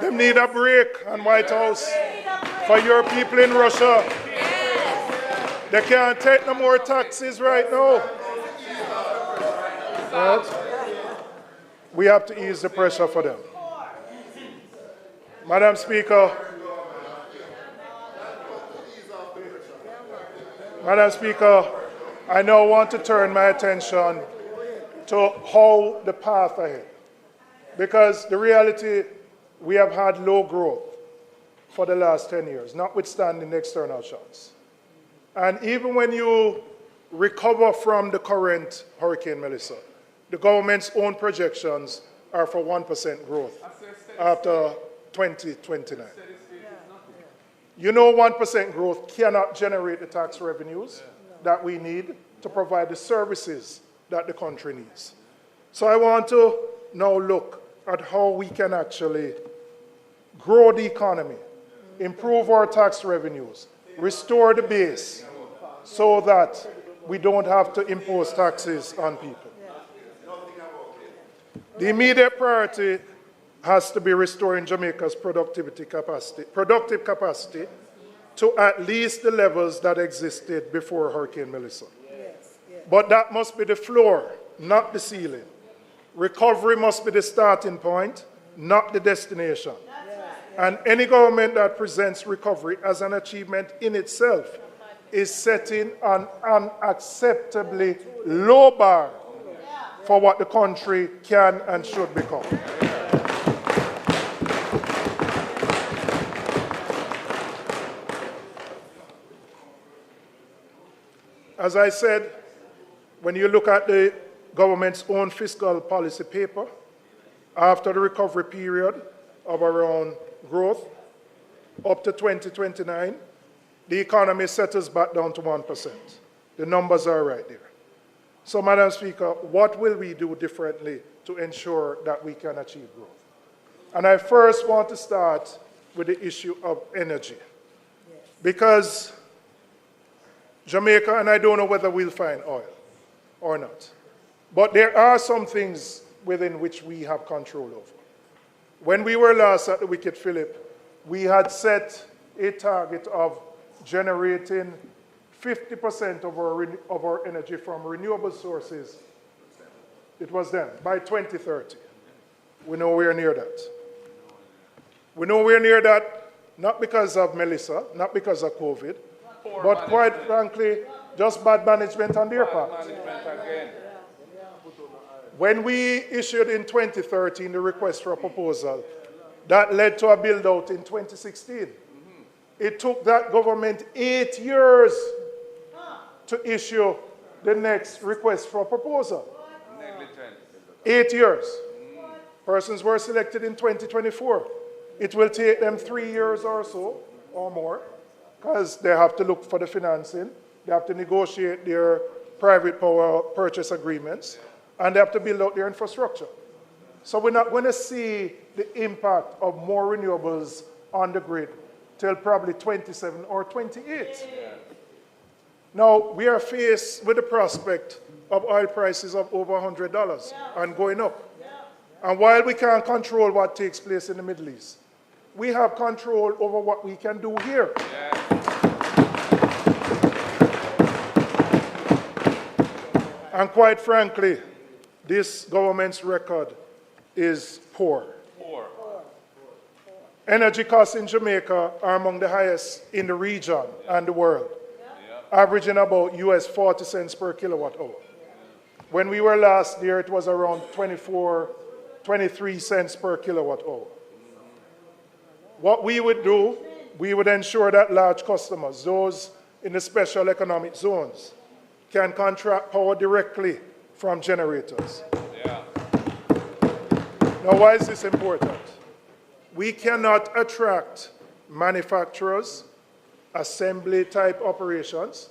they need a break on White House. For your people in Russia, they can't take no more taxes right now. Right? We have to ease the pressure for them. Madam Speaker, I now want to turn my attention to how the path ahead. Because the reality, we have had low growth for the last 10 years, notwithstanding external shocks. And even when you recover from the current Hurricane Melissa, the government's own projections are for 1% growth after 2029. You know 1% growth cannot generate the tax revenues that we need to provide the services that the country needs. So I want to now look at how we can actually grow the economy, improve our tax revenues, restore the base so that we don't have to impose taxes on people. The immediate priority has to be restoring Jamaica's productive capacity to at least the levels that existed before Hurricane Melissa. But that must be the floor, not the ceiling. Recovery must be the starting point, not the destination. And any government that presents recovery as an achievement in itself is setting an unacceptably low bar for what the country can and should become. As I said, when you look at the government's own fiscal policy paper, after the recovery period of around growth, up to 2029, the economy settles back down to 1%. The numbers are right there. So, Madam Speaker, what will we do differently to ensure that we can achieve growth? And I first want to start with the issue of energy. Because Jamaica, and I don't know whether we'll find oil or not, but there are some things within which we have control over. When we were last at the Wicked Philip, we had set a target of generating 50% of our energy from renewable sources. It was them, by 2030. We're nowhere near that. We're nowhere near that, not because of Melissa, not because of COVID, but quite frankly, just bad management on their part. When we issued in 2013 the request for a proposal, that led to a build-out in 2016. It took that government 8 years to issue the next request for a proposal. 8 years. Persons were selected in 2024. It will take them 3 years or so, or more, because they have to look for the financing, they have to negotiate their private power purchase agreements, and they have to build out their infrastructure. So we're not going to see the impact of more renewables on the grid till probably 27 or 28. Now, we are faced with the prospect of oil prices of over $100 and going up. And while we can't control what takes place in the Middle East, we have control over what we can do here. And quite frankly, this government's record is poor. Energy costs in Jamaica are among the highest in the region and the world, averaging about US 40 cents per kilowatt hour. When we were last there, it was around 23 cents per kilowatt hour. What we would do, we would ensure that large customers, those in the special economic zones, can contract power directly from generators. Now, why is this important? We cannot attract manufacturers, assembly-type operations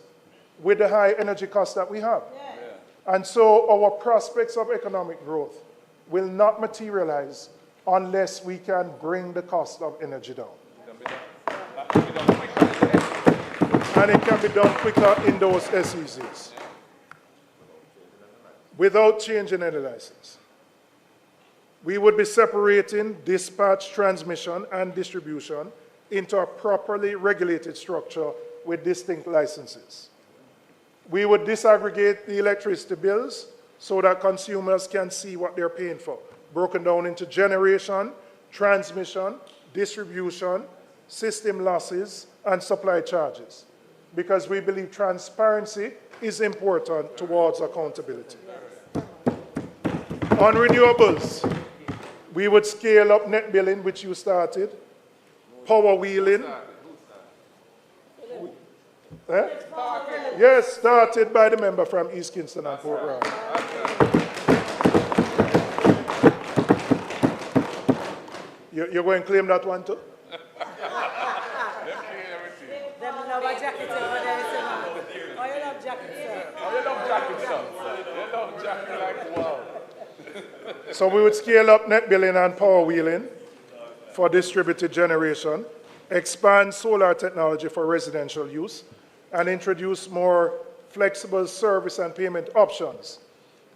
with the high energy costs that we have. And so our prospects of economic growth will not materialize unless we can bring the cost of energy down. And it can be done quicker in those SEZs without changing any license. We would be separating dispatch, transmission, and distribution into a properly regulated structure with distinct licenses. We would disaggregate the electricity bills so that consumers can see what they're paying for, broken down into generation, transmission, distribution, system losses, and supply charges, because we believe transparency is important towards accountability. On renewables, we would scale up net billing, which you started, power wheeling. Yes, started by the member from East Kingston and Port Royal. You're going to claim that one too? Them love a jacket over there, sir. Oh, you love jackets, sir. Oh, you love jackets, sir. You love jackets like wow. So we would scale up net billing and power wheeling for distributed generation, expand solar technology for residential use, and introduce more flexible service and payment options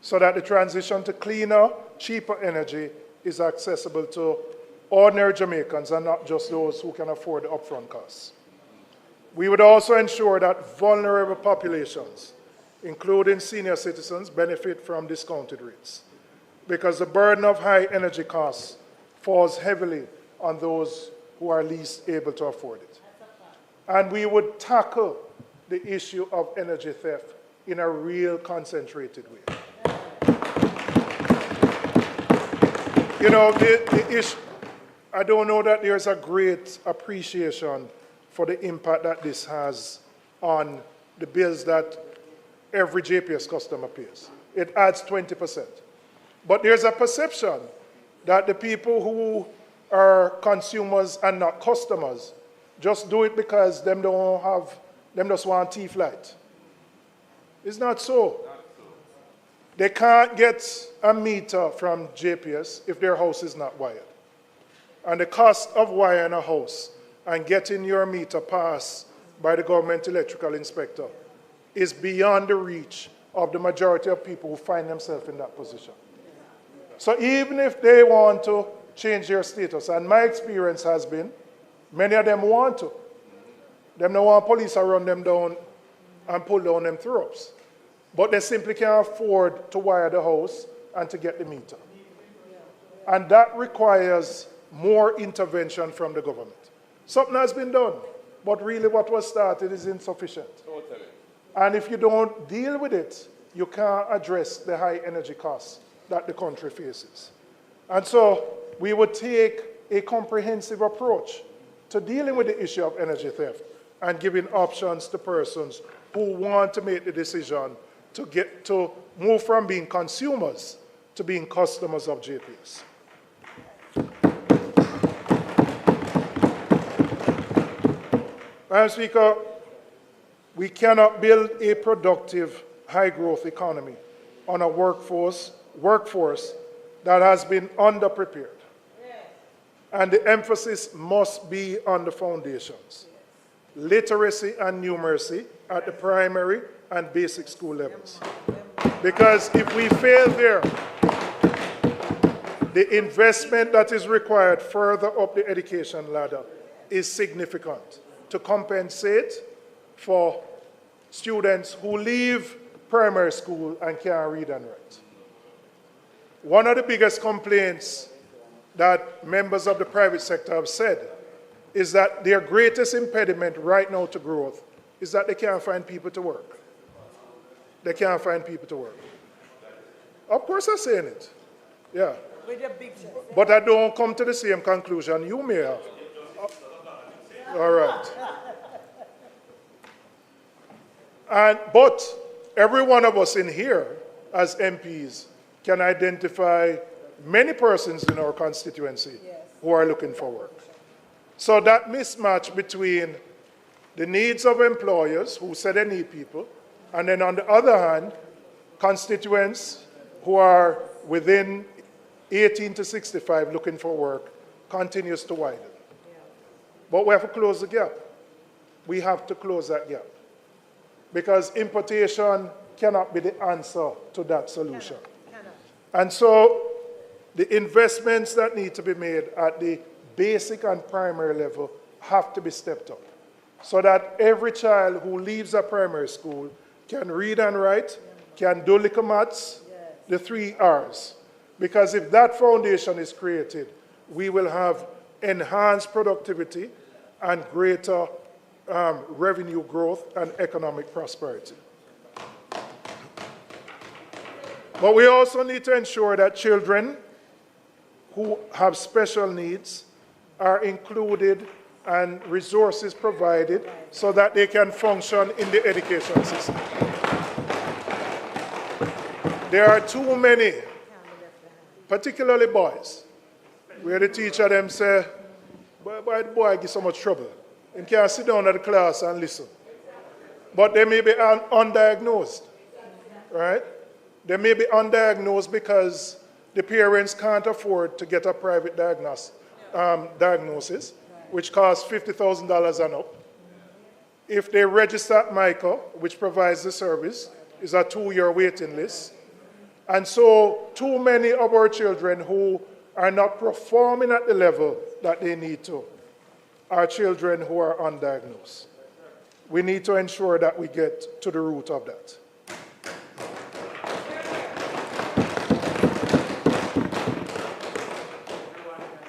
so that the transition to cleaner, cheaper energy is accessible to ordinary Jamaicans and not just those who can afford the upfront costs. We would also ensure that vulnerable populations, including senior citizens, benefit from discounted rates, because the burden of high energy costs falls heavily on those who are least able to afford it. And we would tackle the issue of energy theft in a real concentrated way. You know, the issue, I don't know that there's a great appreciation for the impact that this has on the bills that every JPS customer pays. It adds 20%. But there's a perception that the people who are consumers and not customers just do it because them just want T-flight. It's not so. They can't get a meter from JPS if their house is not wired. And the cost of wiring a house and getting your meter passed by the government electrical inspector is beyond the reach of the majority of people who find themselves in that position. So even if they want to change their status, and my experience has been, many of them want to, Them no want police to run them down and pull down them throats. But they simply can't afford to wire the house and to get the meter. And that requires more intervention from the government. Something has been done, but really what was started is insufficient. Totally. And if you don't deal with it, you can't address the high energy costs that the country faces. And so we would take a comprehensive approach to dealing with the issue of energy theft and giving options to persons who want to make the decision to move from being consumers to being customers of JPS. Madam Speaker, we cannot build a productive, high-growth economy on a workforce that has been underprepared. And the emphasis must be on the foundations, literacy and numeracy at the primary and basic school levels. Because if we fail there, the investment that is required further up the education ladder is significant to compensate for students who leave primary school and can't read and write. One of the biggest complaints that members of the private sector have said is that their greatest impediment right now to growth is that they can't find people to work. They can't find people to work. Of course I'm saying it, yeah. But I don't come to the same conclusion you may have. All right. But every one of us in here as MPs can identify many persons in our constituency who are looking for work. So that mismatch between the needs of employers who say they need people, and then on the other hand, constituents who are within 18 to 65 looking for work continues to widen. But we have to close the gap. We have to close that gap. Because importation cannot be the answer to that solution. And so the investments that need to be made at the basic and primary level have to be stepped up so that every child who leaves a primary school can read and write, can do little maths, the 3 R's. Because if that foundation is created, we will have enhanced productivity and greater revenue growth and economic prosperity. But we also need to ensure that children who have special needs are included and resources provided so that they can function in the education system. There are too many, particularly boys, where the teacher them say, why the boy give so much trouble? He can't sit down at the class and listen. But they may be undiagnosed, right? They may be undiagnosed because the parents can't afford to get a private diagnosis, which costs $50,000 and up. If they register at MICA, which provides the service, is a 2-year waiting list. And so too many of our children who are not performing at the level that they need to are children who are undiagnosed. We need to ensure that we get to the root of that.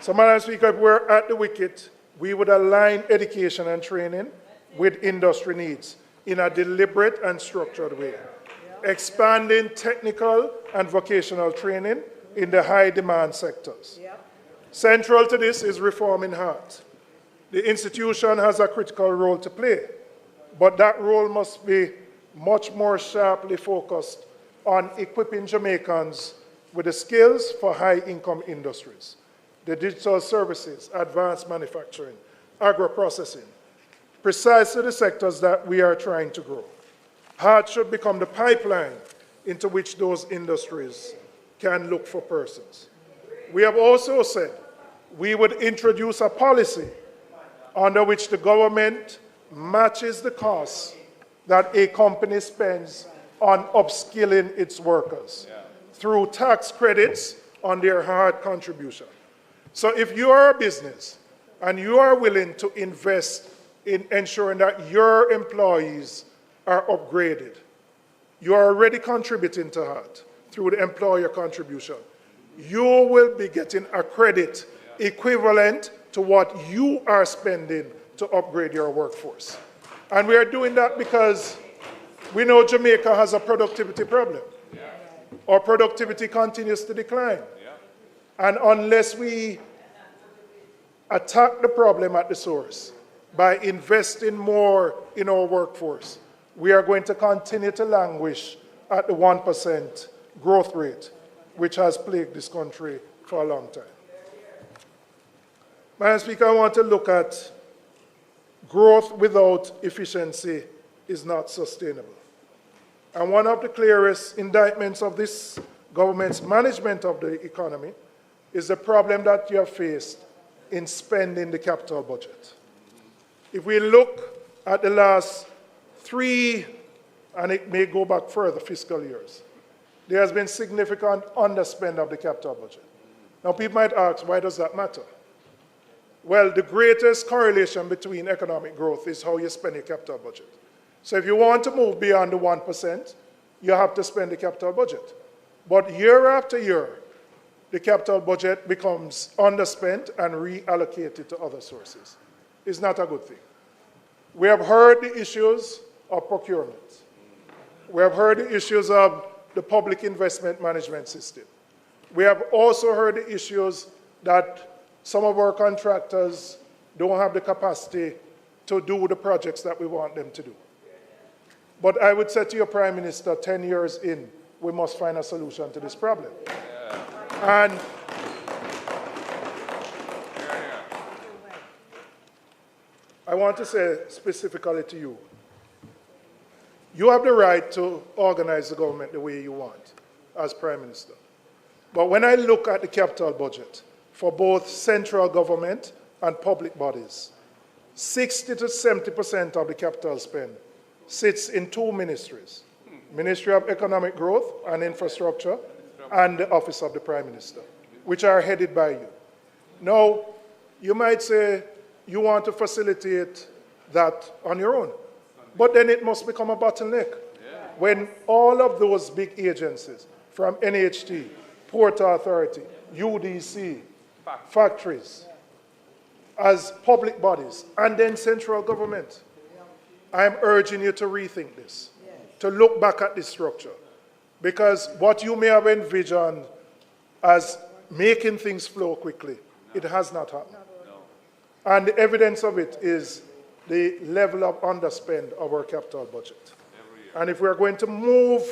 So, Madam Speaker, if we're at the wicket, we would align education and training with industry needs in a deliberate and structured way, expanding technical and vocational training in the high-demand sectors. Central to this is reforming HEART. The institution has a critical role to play, but that role must be much more sharply focused on equipping Jamaicans with the skills for high-income industries, the digital services, advanced manufacturing, agro-processing, precisely the sectors that we are trying to grow. HEART should become the pipeline into which those industries can look for persons. We have also said we would introduce a policy under which the government matches the costs that a company spends on upskilling its workers through tax credits on their HEART contribution. So if you are a business and you are willing to invest in ensuring that your employees are upgraded. You are already contributing to that through the employer contribution. You will be getting a credit equivalent to what you are spending to upgrade your workforce. And we are doing that because we know Jamaica has a productivity problem. Our productivity continues to decline. And unless we attack the problem at the source by investing more in our workforce, we are going to continue to languish at the 1% growth rate, which has plagued this country for a long time. Madam Speaker, I want to look at growth without efficiency is not sustainable. And one of the clearest indictments of this government's management of the economy is the problem that you have faced in spending the capital budget. If we look at the last 3, and it may go back further, fiscal years, there has been significant underspend of the capital budget. Now, people might ask, why does that matter? Well, the greatest correlation between economic growth is how you spend your capital budget. So if you want to move beyond the 1%, you have to spend the capital budget. But year after year, the capital budget becomes underspent and reallocated to other sources. It's not a good thing. We have heard the issues of procurement. We have heard the issues of the public investment management system. We have also heard the issues that some of our contractors don't have the capacity to do the projects that we want them to do. But I would say to your Prime Minister, 10 years in, we must find a solution to this problem. And I want to say specifically to you, you have the right to organize the government the way you want as Prime Minister. But when I look at the capital budget for both central government and public bodies, 60 to 70% of the capital spend sits in 2 ministries, Ministry of Economic Growth and Infrastructure and the Office of the Prime Minister, which are headed by you. Now, you might say you want to facilitate that on your own, but then it must become a bottleneck. When all of those big agencies, from NHT, Port Authority, UDC, factories, as public bodies, and then central government, I am urging you to rethink this, to look back at this structure. Because what you may have envisioned as making things flow quickly, it has not happened. And the evidence of it is the level of underspend of our capital budget. And if we're going to move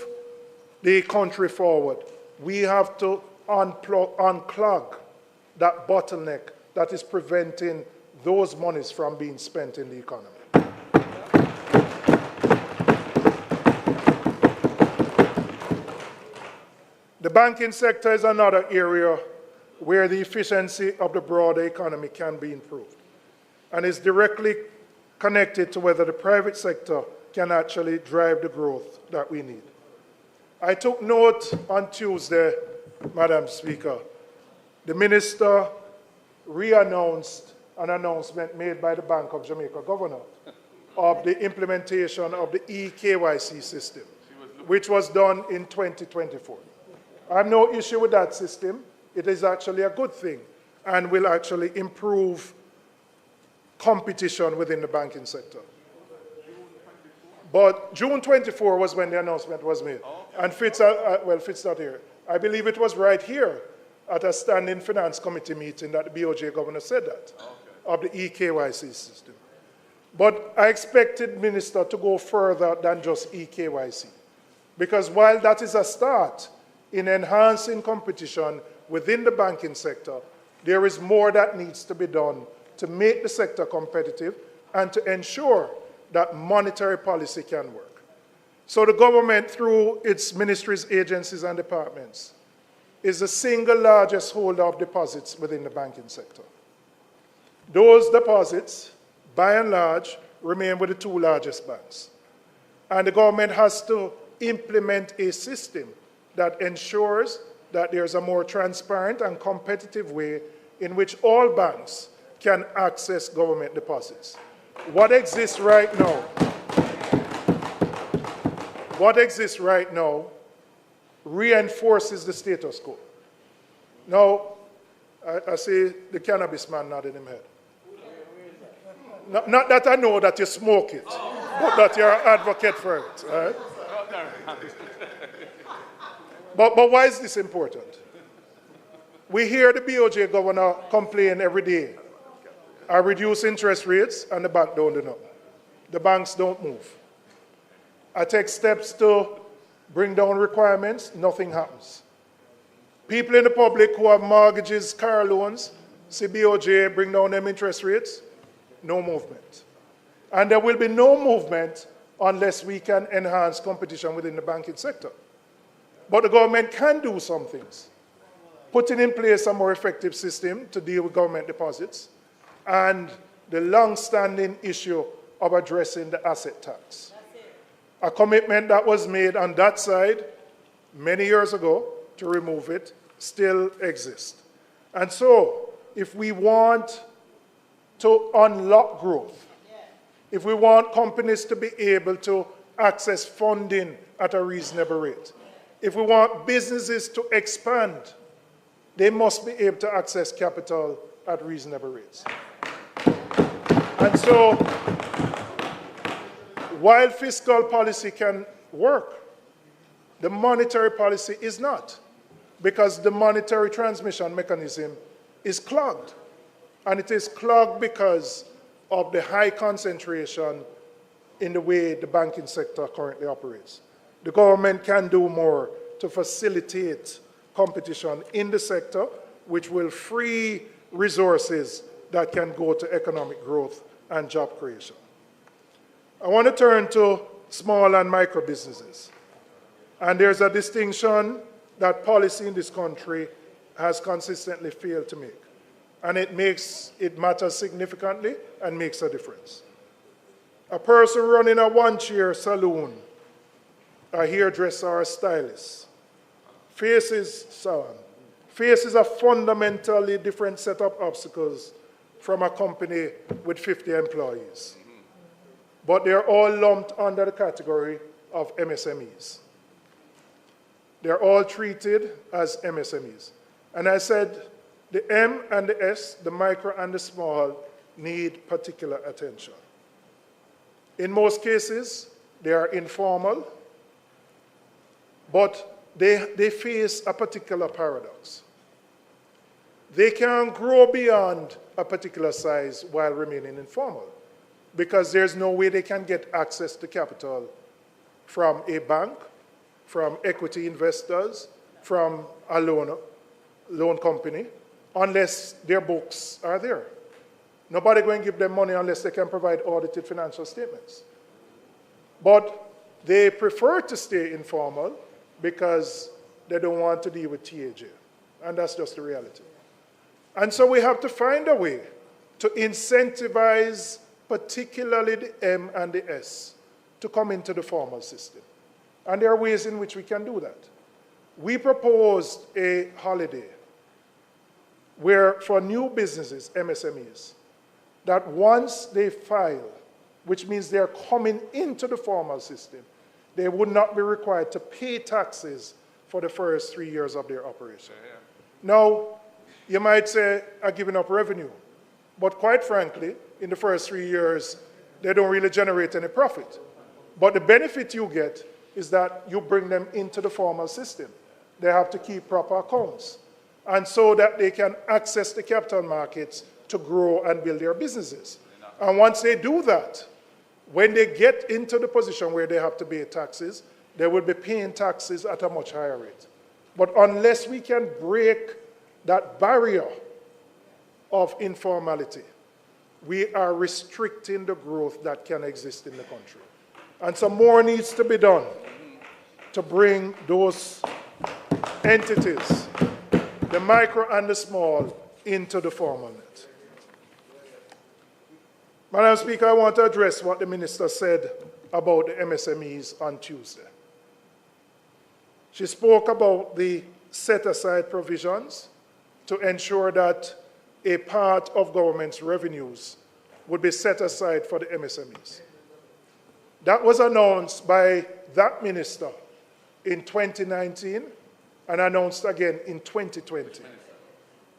the country forward, we have to unclog that bottleneck that is preventing those monies from being spent in the economy. The banking sector is another area where the efficiency of the broader economy can be improved, and is directly connected to whether the private sector can actually drive the growth that we need. I took note on Tuesday, Madam Speaker, the Minister re-announced an announcement made by the Bank of Jamaica Governor of the implementation of the eKYC system, which was done in 2024. I have no issue with that system. It is actually a good thing and will actually improve competition within the banking sector. But June 24 was when the announcement was made. And Fitz not here. I believe it was right here at a standing finance committee meeting that the BOJ governor said that, of the eKYC system. But I expected Minister to go further than just eKYC. Because while that is a start in enhancing competition within the banking sector, there is more that needs to be done to make the sector competitive and to ensure that monetary policy can work. So the government, through its ministries, agencies, and departments, is the single largest holder of deposits within the banking sector. Those deposits, by and large, remain with the 2 largest banks. And the government has to implement a system that ensures that there's a more transparent and competitive way in which all banks can access government deposits. what exists right now reinforces the status quo. Now, I see the cannabis man nodding his head. Not that I know that you smoke it, but that you're an advocate for it. Right? But why is this important? We hear the BOJ governor complain every day. I reduce interest rates and the bank don't do nothing. The banks don't move. I take steps to bring down requirements, nothing happens. People in the public who have mortgages, car loans, see BOJ bring down them interest rates, no movement. And there will be no movement unless we can enhance competition within the banking sector. But the government can do some things. Putting in place a more effective system to deal with government deposits and the long-standing issue of addressing the asset tax. A commitment that was made on that side many years ago to remove it still exists. And so, if we want to unlock growth, if we want companies to be able to access funding at a reasonable rate, if we want businesses to expand, they must be able to access capital at reasonable rates. And so, while fiscal policy can work, the monetary policy is not, because the monetary transmission mechanism is clogged. And it is clogged because of the high concentration in the way the banking sector currently operates. The government can do more to facilitate competition in the sector, which will free resources that can go to economic growth and job creation. I want to turn to small and micro businesses. And there's a distinction that policy in this country has consistently failed to make. And it matters significantly and makes a difference. A person running a one-chair salon, a hairdresser or a stylist, faces a fundamentally different set of obstacles from a company with 50 employees. But they're all lumped under the category of MSMEs. They're all treated as MSMEs. And I said the M and the S, the micro and the small, need particular attention. In most cases, they are informal, but they face a particular paradox. They can grow beyond a particular size while remaining informal, because there's no way they can get access to capital from a bank, from equity investors, from a loan company, unless their books are there. Nobody going to give them money unless they can provide audited financial statements. But they prefer to stay informal because they don't want to deal with TAJ. And that's just the reality. And so we have to find a way to incentivize particularly the M and the S to come into the formal system. And there are ways in which we can do that. We proposed a holiday where for new businesses, MSMEs, that once they file, which means they're coming into the formal system, they would not be required to pay taxes for the first 3 years of their operation. Now, you might say, I'm giving up revenue. But quite frankly, in the first 3 years, they don't really generate any profit. But the benefit you get is that you bring them into the formal system. They have to keep proper accounts. And so that they can access the capital markets to grow and build their businesses. And once they do that, when they get into the position where they have to pay taxes, they will be paying taxes at a much higher rate. But unless we can break that barrier of informality, we are restricting the growth that can exist in the country. And some more needs to be done to bring those entities, the micro and the small, into the formal net. Madam Speaker, I want to address what the Minister said about the MSMEs on Tuesday. She spoke about the set-aside provisions to ensure that a part of government's revenues would be set aside for the MSMEs. That was announced by that minister in 2019 and announced again in 2020.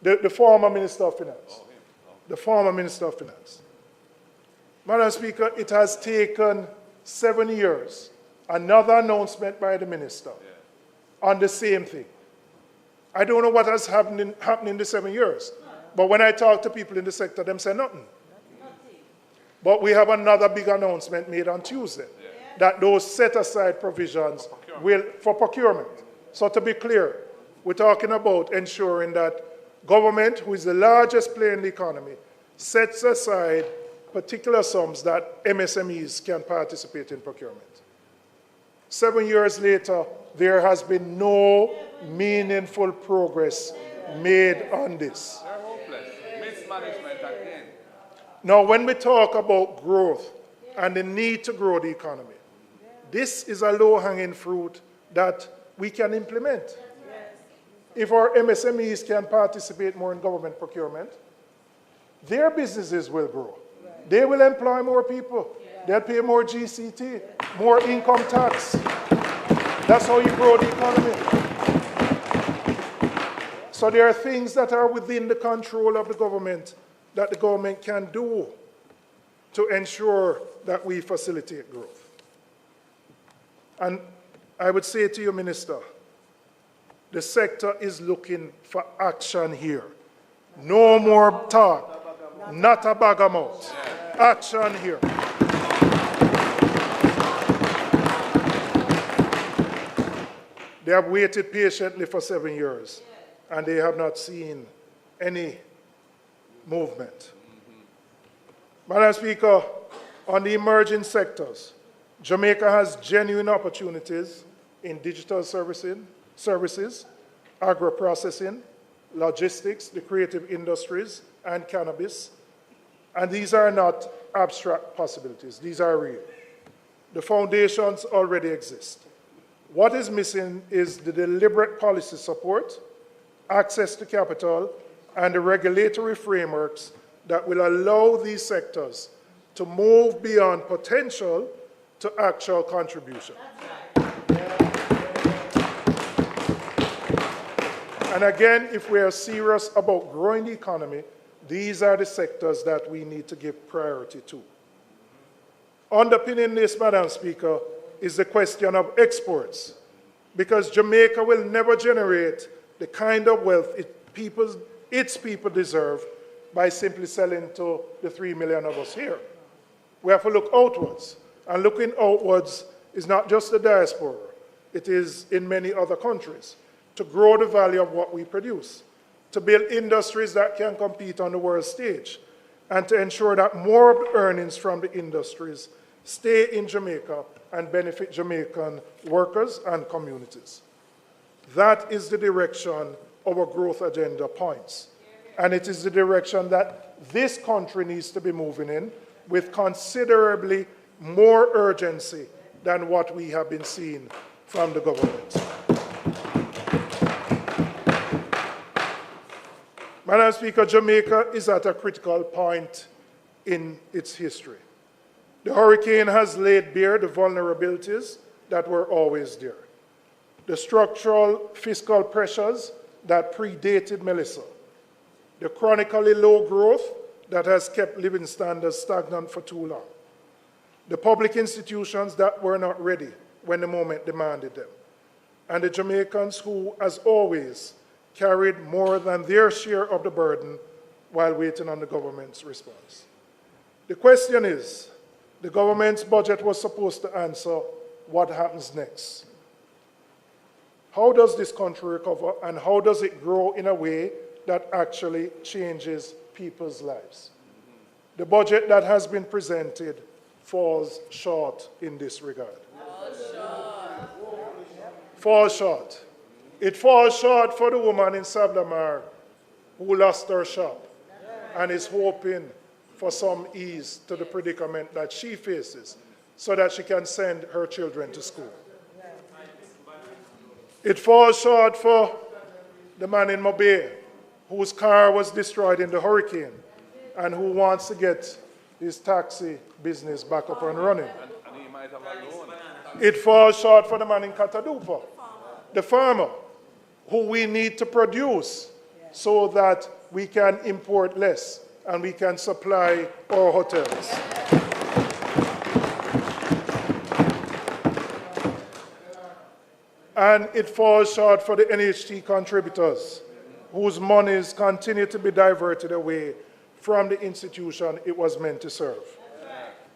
The former Minister of Finance. The former Minister of Finance. Madam Speaker, it has taken 7 years. Another announcement by the minister on the same thing. I don't know what has happened in the 7 years, but when I talk to people in the sector, them say nothing. But we have another big announcement made on Tuesday, that those set-aside provisions will, for procurement. So to be clear, we're talking about ensuring that government, who is the largest player in the economy, sets aside particular sums that MSMEs can participate in procurement. 7 years later, there has been no meaningful progress made on this. They're hopeless. Mismanagement again. Now, when we talk about growth and the need to grow the economy, this is a low-hanging fruit that we can implement. If our MSMEs can participate more in government procurement, their businesses will grow. They will employ more people. They'll pay more GCT, more income tax. That's how you grow the economy. So there are things that are within the control of the government that the government can do to ensure that we facilitate growth. And I would say to you, Minister, the sector is looking for action here. No more talk, not a bag of mouth. Action here. They have waited patiently for 7 years, and they have not seen any movement. Madam Speaker, on the emerging sectors, Jamaica has genuine opportunities in digital services, agro-processing, logistics, the creative industries, and cannabis. And these are not abstract possibilities. These are real. The foundations already exist. What is missing is the deliberate policy support, access to capital, and the regulatory frameworks that will allow these sectors to move beyond potential to actual contribution. And again, if we are serious about growing the economy, these are the sectors that we need to give priority to. Underpinning this, Madam Speaker, is the question of exports, because Jamaica will never generate the kind of wealth its people deserve by simply selling to the 3 million of us here. We have to look outwards, and looking outwards is not just the diaspora, it is in many other countries, to grow the value of what we produce, to build industries that can compete on the world stage, and to ensure that more of the earnings from the industries stay in Jamaica and benefit Jamaican workers and communities. That is the direction our growth agenda points. And it is the direction that this country needs to be moving in with considerably more urgency than what we have been seeing from the government. Madam Speaker, Jamaica is at a critical point in its history. The hurricane has laid bare the vulnerabilities that were always there. The structural fiscal pressures that predated Melissa, the chronically low growth that has kept living standards stagnant for too long, the public institutions that were not ready when the moment demanded them, and the Jamaicans who, as always, carried more than their share of the burden while waiting on the government's response. The question is, the government's budget was supposed to answer what happens next. How does this country recover, and how does it grow in a way that actually changes people's lives? The budget that has been presented falls short in this regard. Falls short. It falls short for the woman in Sablamar who lost her shop and is hoping for some ease to the predicament that she faces so that she can send her children to school. It falls short for the man in Mobay whose car was destroyed in the hurricane and who wants to get his taxi business back up and running. And he might have a loan. It falls short for the man in Katadupa, the farmer, who we need to produce so that we can import less and we can supply our hotels. And it falls short for the NHT contributors, whose monies continue to be diverted away from the institution it was meant to serve,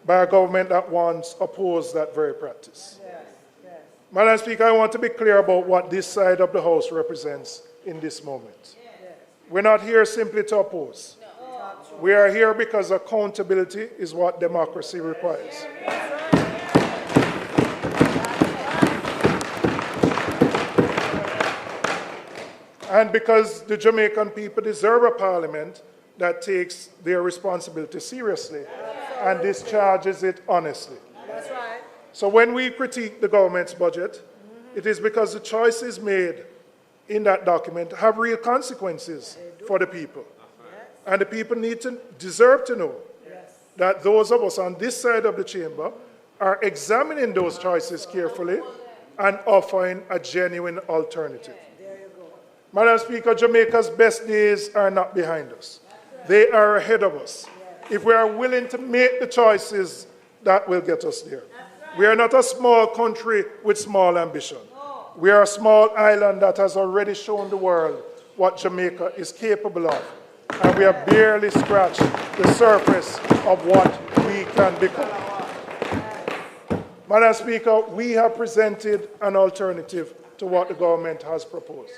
by a government that once opposed that very practice. Madam Speaker, I want to be clear about what this side of the House represents in this moment. We're not here simply to oppose. We are here because accountability is what democracy requires. And because the Jamaican people deserve a parliament that takes their responsibility seriously and discharges it honestly. That's right. So when we critique the government's budget, it is because the choices made in that document have real consequences for the people. And the people deserve to know that those of us on this side of the chamber are examining those choices carefully and offering a genuine alternative. Madam Speaker, Jamaica's best days are not behind us. They are ahead of us. If we are willing to make the choices that will get us there. We are not a small country with small ambition. We are a small island that has already shown the world what Jamaica is capable of. And we have barely scratched the surface of what we can become. Madam Speaker, we have presented an alternative to what the government has proposed.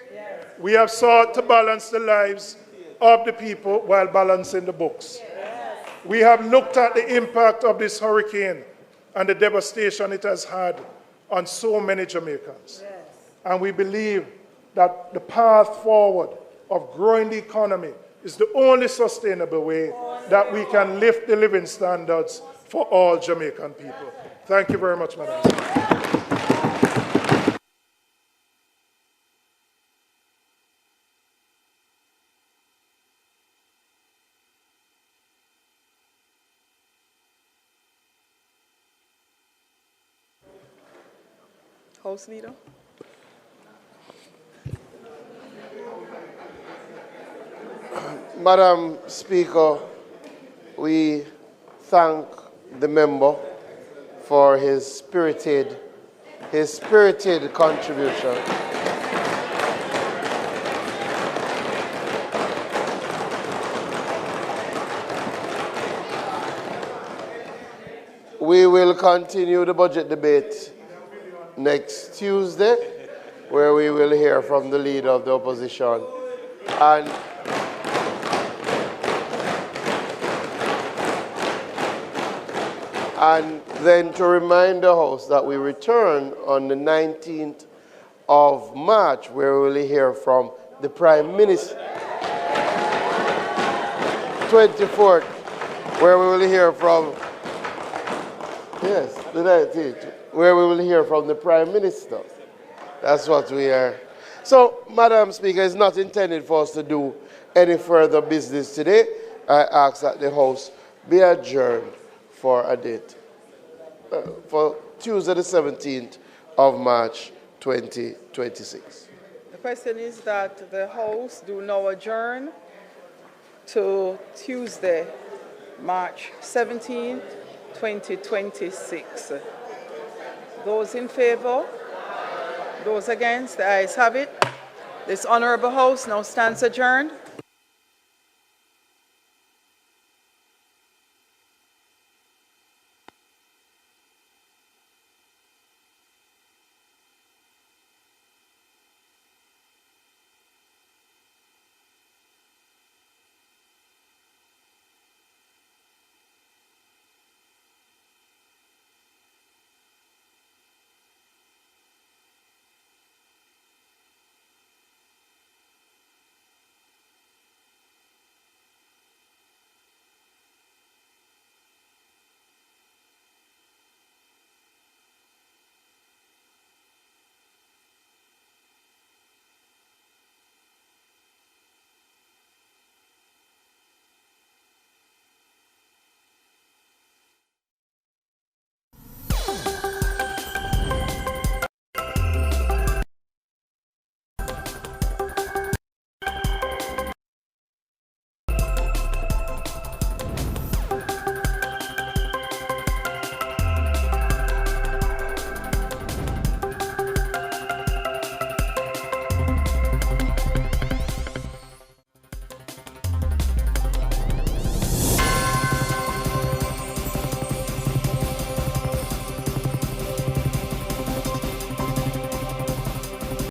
We have sought to balance the lives of the people while balancing the books. We have looked at the impact of this hurricane and the devastation it has had on so many Jamaicans. And we believe that the path forward of growing the economy is the only sustainable way that we can lift the living standards for all Jamaican people. Thank you very much, Madam Speaker. House Leader. Madam Speaker, we thank the member for his spirited contribution. We will continue the budget debate next Tuesday, where we will hear from the leader of the opposition. And then to remind the House that we return on the 19th of March, where we will hear from the Prime Minister. 24th, where we will hear from, yes, the 19th, where we will hear from the Prime Minister. That's what we are. So, Madam Speaker, it's not intended for us to do any further business today. I ask that the House be adjourned for a date, for Tuesday the 17th of March 2026. The question is that the House do now adjourn to Tuesday, March 17th, 2026. Those in favor? Those against? The ayes have it. This Honourable House now stands adjourned.